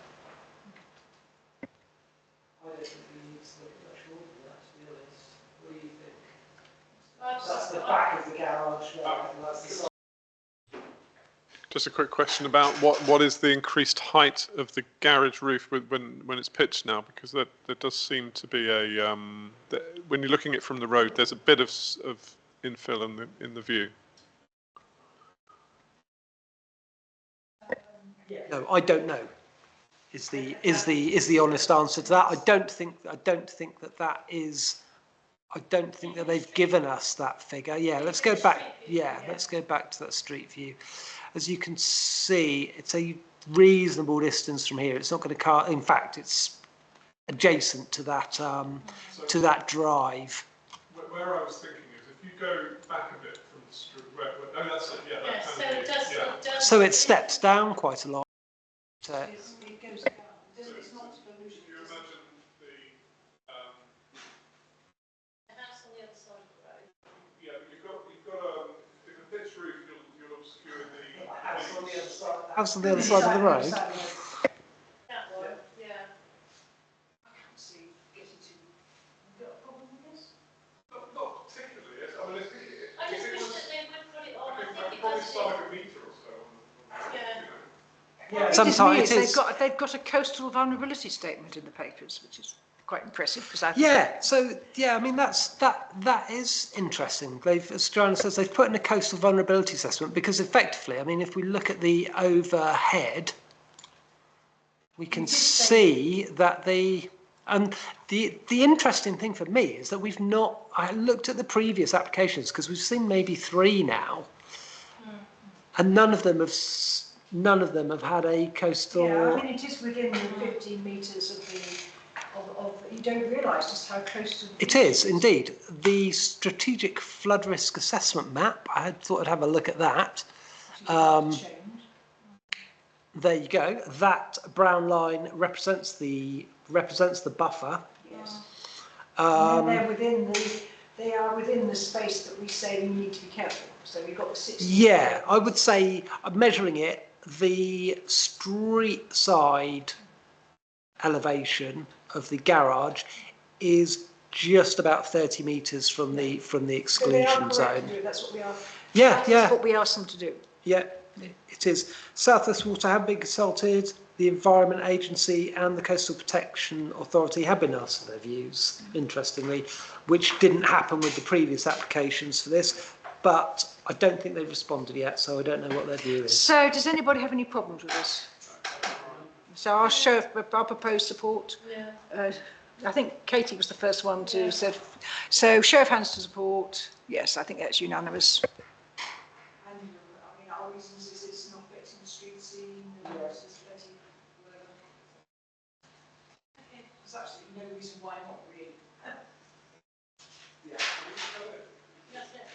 That's the back of the garage. Just a quick question about what is the increased height of the garage roof when it's pitched now? Because there does seem to be a when you're looking at it from the road, there's a bit of infill in the view. No, I don't know. Is the honest answer to that? I don't think that they've given us that figure. Yeah, let's go back. Yeah, let's go back to that street view. As you can see, it's a reasonable distance from here. It's not going to in fact, it's adjacent to that drive. Where I was thinking is, if you go back a bit from the street, that's it. Yeah, Yeah, so it does. So it steps down quite a lot. It goes down. It's not solution. Can you imagine The house on the other side of the road. yeah, you've got if a pitch roof, you'll obscure the House on the other side of the road. That one, yeah. I can't see getting to. Have you got a problem with this? Not particularly. I mean, I just wish that they would put it on. I think it probably does. start like a metre or so. Yeah. Yeah, sometimes it is. They've got a coastal vulnerability statement in the papers, which is quite impressive because I think Yeah, so I mean that is interesting. As Joanna says, they've put in a coastal vulnerability assessment because effectively, I mean, if we look at the overhead, we can see that the interesting thing for me is that we've not. I looked at the previous applications because we've seen maybe 3 now, and none of them have had a coastal. Yeah, I mean it is within the 15 metres of the. You don't realise just how close to. It is indeed. The strategic flood risk assessment map. I thought I'd have a look at that. There you go. That brown line represents the buffer. Yes. And then they are within the space that we say we need to be careful. So we've got the 60. Yeah, I would say measuring it, the street side elevation of the garage is just about 30 metres from the exclusion zone. That's what we are. Yeah. That's what we asked them to do. Yeah, it is. South West Water have been consulted. The Environment Agency and the Coastal Protection Authority have been asked for their views, interestingly, which didn't happen with the previous applications for this. But I don't think they've responded yet, so I don't know what their view is. So does anybody have any problems with this? So I'll propose support. Yeah. I think Katie was the first one to say. So show of hands to support. Yes, I think that's unanimous. And I mean, our reasons is it's not affecting the street scene. There's plenty, whatever. There's absolutely no reason why not, really. That's it.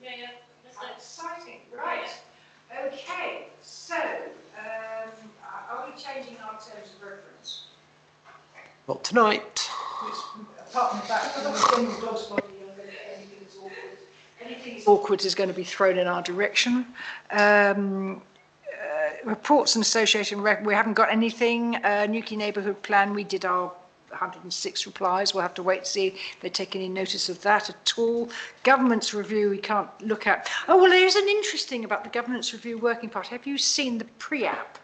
Yeah. Exciting, right? Okay, so are we changing our terms of reference? Not tonight. Which, apart from the fact that the general dog's body, anything that's awkward, anything that's awkward is going to be thrown in our direction. Reports and association, we haven't got anything. Nuki neighbourhood plan, we did our 106 replies. We'll have to wait to see if they take any notice of that at all. Governance review, we can't look at. Oh, well, there's an interesting about the governance review working party. Have you seen the pre-app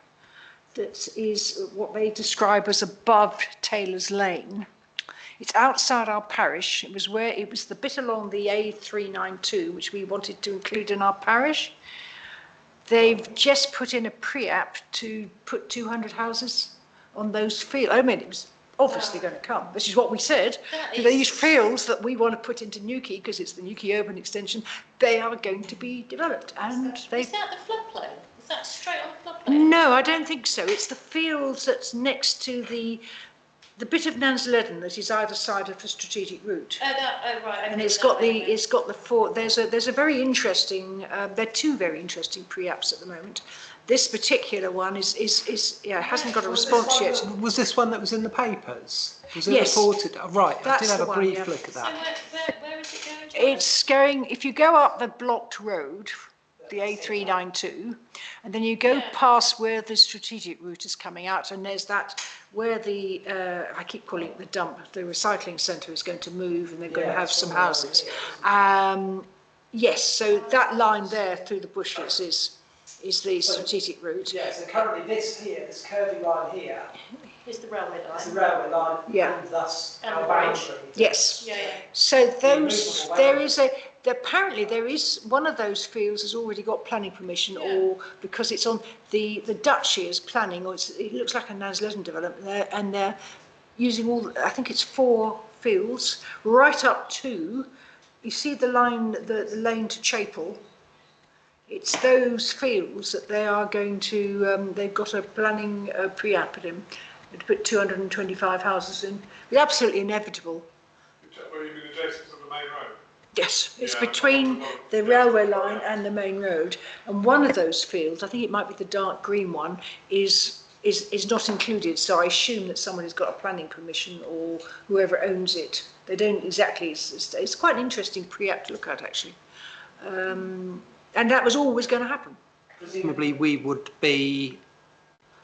that is what they describe as above Taylor's Lane? It's outside our parish. It was the bit along the A392, which we wanted to include in our parish. They've just put in a pre-app to put 200 houses on those fields. I mean, it was obviously going to come. This is what we said. These fields that we want to put into Newquay, because it's the Newquay urban extension, they are going to be developed. And they. Is that the floodplain? Is that straight on the floodplain? No, I don't think so. It's the fields that's next to the bit of Nansledden that is either side of the strategic route. Right. And it's got the four. There's a very interesting. There are two very interesting pre-apps at the moment. This particular one hasn't got a response yet. Was this one that was in the papers? Was it Yes. reported? Oh, right, I That's did have the a one, brief yeah. look at that. So where is it going to? It's going, if you go up the blocked road, the A392, and then you go past where the strategic route is coming out, and there's that where the, I keep calling it the dump, the recycling centre is going to move, and they're going to have some houses. Yes, so that line there through the bushes is the strategic route. Yeah, so currently this curvy line here, Is the railway line? is the railway line, Yeah. and thus And our the bridge. boundary. Yes. Yeah. So immovable apparently there is, one of those fields has already got planning permission, or because it's on the Duchy's planning, or it looks like a Nansledden development there, and they're using I think it's 4 fields, right up to, you see the line, the lane to Chapel. It's those fields that they are going to, they've got a planning pre-app at him to put 225 houses in. It's absolutely inevitable. Where you mean adjacent to the main road? Yes, it's between the railway line and the main road. And one of those fields, I think it might be the dark green one, is not included. So I assume that someone has got a planning permission, or whoever owns it. They don't exactly, it's quite an interesting pre-app to look at, actually. And that was always going to happen. Presumably we would be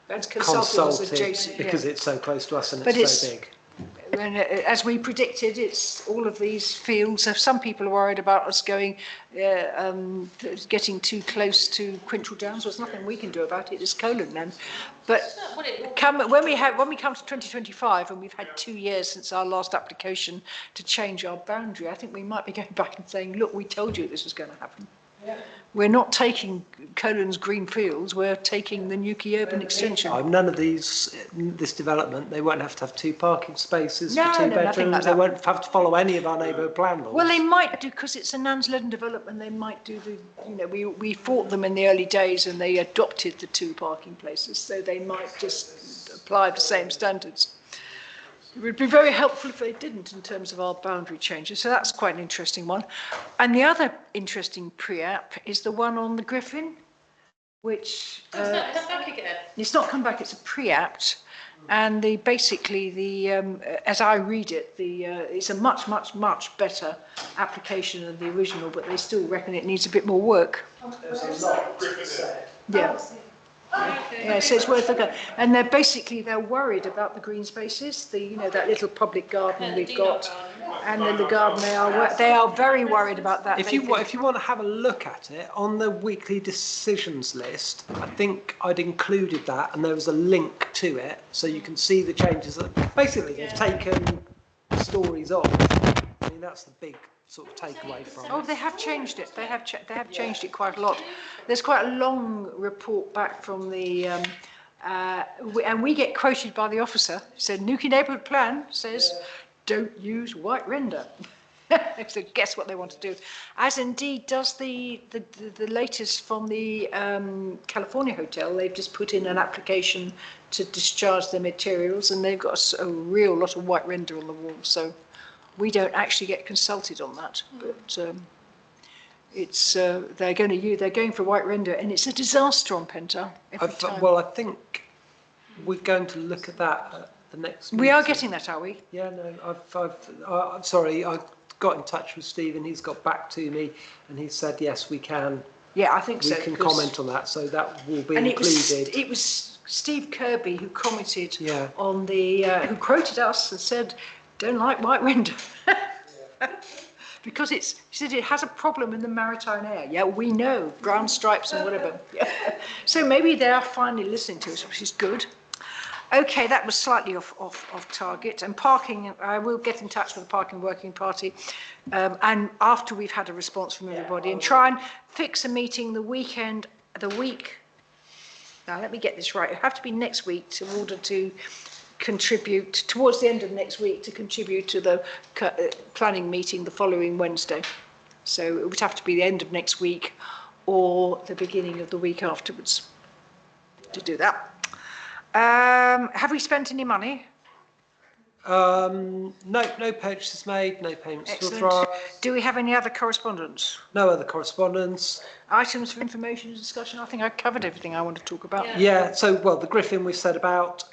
And consulted adjacent, because it's so close to us and But it's so big. And as we predicted, it's all of these fields. Some people are worried about us getting too close to Quintrell Downs. There's nothing we can do about it. It's Colan then. But when we come to 2025, and we've had 2 years since our last application to change our boundary, I think we might be going back and saying, look, we told you this was going to happen. Yeah. We're not taking Colan's green fields, we're taking the Newquay urban extension. None of this development, they won't have to have 2 parking spaces for 2 nothing bedrooms. like They that. won't have to follow any of our neighbourhood plan laws. Well, they might do, because it's a Nansledden development, they might do we fought them in the early days and they adopted the 2 parking places, so they might just apply the same standards. It would be very helpful if they didn't in terms of our boundary changes, so that's quite an interesting one. And the other interesting pre-app is the one on the Griffin, which... Is that back again? It's not come back, it's a pre-app, and as I read it, it's a much better application than the original, but they still reckon it needs a bit more work. Yeah. Yeah, so it's worth a go. And they're worried about the green spaces, that little public garden we've got, and then the garden. They are very worried about that. If you want to have a look at it on the weekly decisions list, I think I'd included that, and there was a link to it, so you can see the changes that basically they've taken stories off. I mean, that's the big sort of takeaway from it. Oh, they have changed it. They have changed it quite a lot. There's quite a long report back from the, and we get quoted by the officer. Said Newquay neighbourhood plan says, don't use white render. So guess what they want to do? As indeed does the latest from the California hotel. They've just put in an application to discharge their materials, and they've got a real lot of white render on the wall. So we don't actually get consulted on that, but they're going for white render, and it's a disaster on Penta every time. Well, I think we're going to look at that at the next meeting. We are getting that, are we? Yeah, no, I'm sorry, I got in touch with Stephen, he's got back to me, and he said, yes, we can. Yeah, I think so. We can comment on that, so that will be and included. It was Steve Kirby who commented Yeah. on who quoted us and said, don't like white render. Because he said it has a problem in the maritime air. Yeah, we know, brown stripes and whatever. Yeah. So maybe they are finally listening to us, which is good. Okay, that was slightly off target. And parking, I will get in touch with the Parking Working Party, and after we've had a response from everybody, and try and fix a meeting the week. Now let me get this right. It have to be next week in order to contribute towards the end of next week to contribute to the planning meeting the following Wednesday. So it would have to be the end of next week or the beginning of the week afterwards to do that. Have we spent any money? No purchases made, no payments Excellent. authorised. Do we have any other correspondence? No other correspondence. Items for information and discussion? I think I covered everything I want to talk about. Yeah, so, well, the Griffin we said about.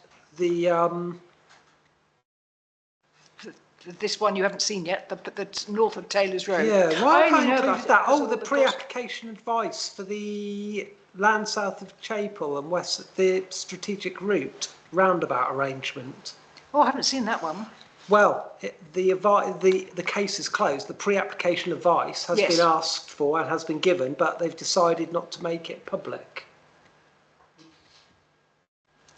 This one you haven't seen yet, the north of Taylor's Road. Yeah, why have I only know about included it that? because Oh, of the all pre-application advice for the land south of Chapel and west, the strategic route roundabout arrangement. Oh, I haven't seen that one. Well, the case is closed. The pre-application advice has Yes. been asked for and has been given, but they've decided not to make it public.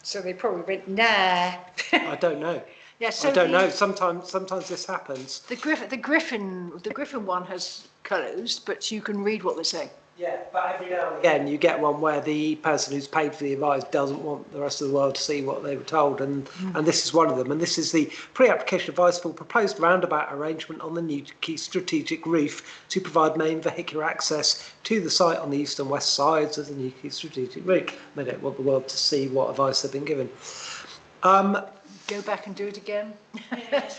So they probably went, nah. I don't know. Yeah, so I don't know. Sometimes this happens. The Griffin one has closed, but you can read what they say. Yeah, but every now and again you get one where the person who's paid for the advice doesn't want the rest of the world to see what they were told, and this is one of them. And this is the pre-application advice for proposed roundabout arrangement on the new key strategic route to provide main vehicular access to the site on the east and west sides of the new key strategic route. They don't want the world to see what advice they've been given. Go back and do it again.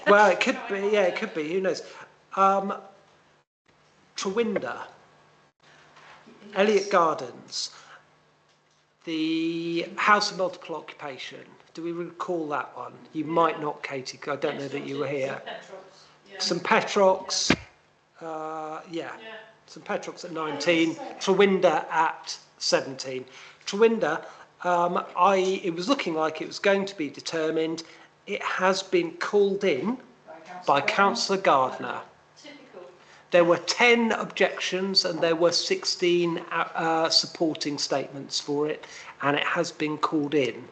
Well, it could be. Yeah, it could be. Who knows? Trawinda. Elliott Gardens, the house of multiple occupation. Do we recall that one? You might not, Katie, because I don't know that you were here. St Petrox, St Petrox at 19, Trawinda at 17. Trawinda, it was looking like it was going to be determined. It has been called in by Councillor Gardner. There were 10 objections and there were 16 supporting statements for it, and it has been called in.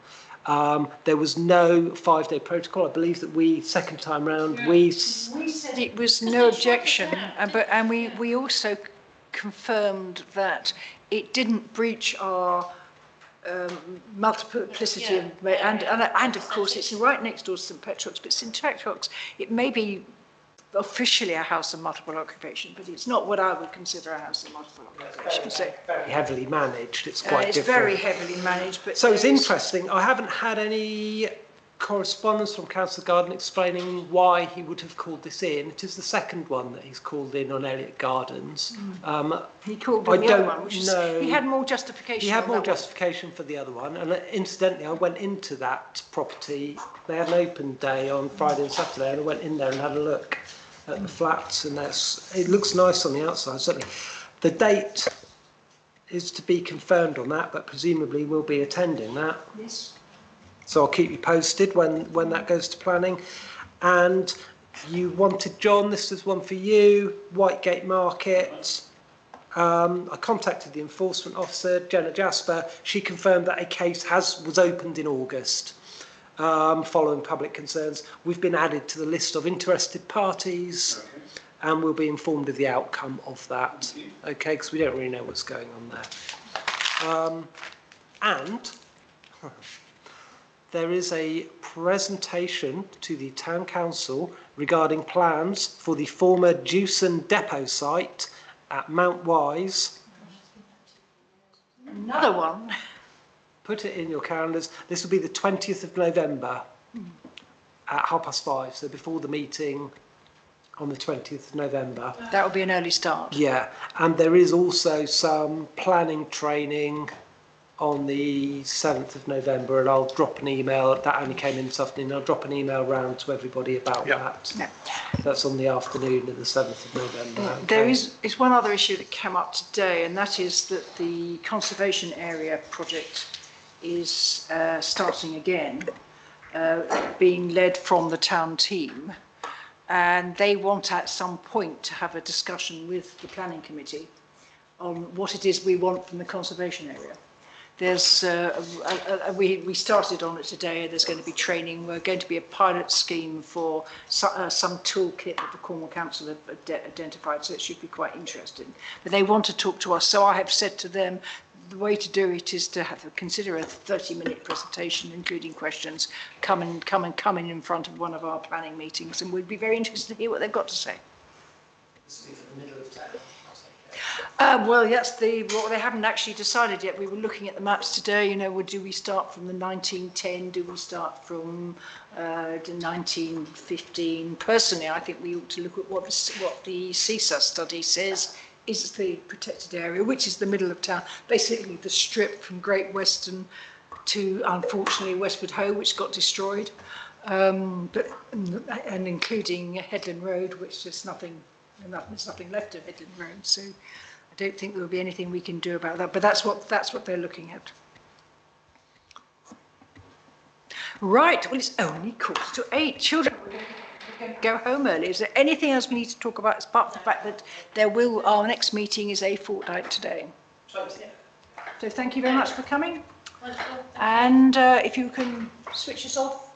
There was no 5-day protocol. I believe that second time round, we said it was no objection, and we also confirmed that it didn't breach our multiplicity and of course it's right next door to St Petrox, but St Petrox, it may be officially a house of multiple occupation, but it's not what I would consider a house of multiple occupation. So very heavily managed. It's quite it's different. very heavily managed. But so it's interesting. I haven't had any correspondence from Councillor Gardner explaining why he would have called this in. It is the second one that he's called in on Elliott Gardens. He called in the other one, which is, he had more justification. He had more justification for the other one, and incidentally, I went into that property. They had an open day on Friday and Saturday, and I went in there and had a look at the flats, and it looks nice on the outside, certainly. The date is to be confirmed on that, but presumably we'll be attending that. Yes. So I'll keep you posted when that goes to planning. And you wanted, John, this is one for you, Whitegate Market. I contacted the enforcement officer, Jenna Jasper. She confirmed that a case was opened in August. Following public concerns. We've been added to the list of interested parties, and we'll be informed of the outcome of that. Okay, because we don't really know what's going on there. And there is a presentation to the Town Council regarding plans for the former Dewson Depot site at Mount Wise. Another one. Put it in your calendars. This will be the 20th of November at 5:30, so before the meeting on the 20th of November. That will be an early start. Yeah, and there is also some planning training on the 7th of November, and I'll drop an email. That only came in this afternoon. I'll drop an email round to everybody about that. No. That's on the afternoon of the 7th of November. Okay. There is one other issue that came up today, and that is that the conservation area project is starting again, being led from the town team, and they want at some point to have a discussion with the planning committee on what it is we want from the conservation area. There's we started on it today. There's going to be training. We're going to be a pilot scheme for some toolkit that the Cornwall Council have identified, so it should be quite interesting. But they want to talk to us, so I have said to them, the way to do it is to consider a 30-minute presentation, including questions, come in front of one of our planning meetings, and we'd be very interested to hear what they've got to say. Well, that's what they haven't actually decided yet. We were looking at the maps today, you know, do we start from the 1910, do we start from the 1915? Personally, I think we ought to look at what the CISA study says is the protected area, which is the middle of town, basically the strip from Great Western to, unfortunately, Westward Ho, which got destroyed, and including Headland Road, which there's nothing left of Headland Road. So I don't think there'll be anything we can do about that, but that's what they're looking at. Right, well, it's only 7:45. Children, we're going to go home early. Is there anything else we need to talk about, apart from the fact that our next meeting is a fortnight today? So thank you very much for coming. And if you can switch us off.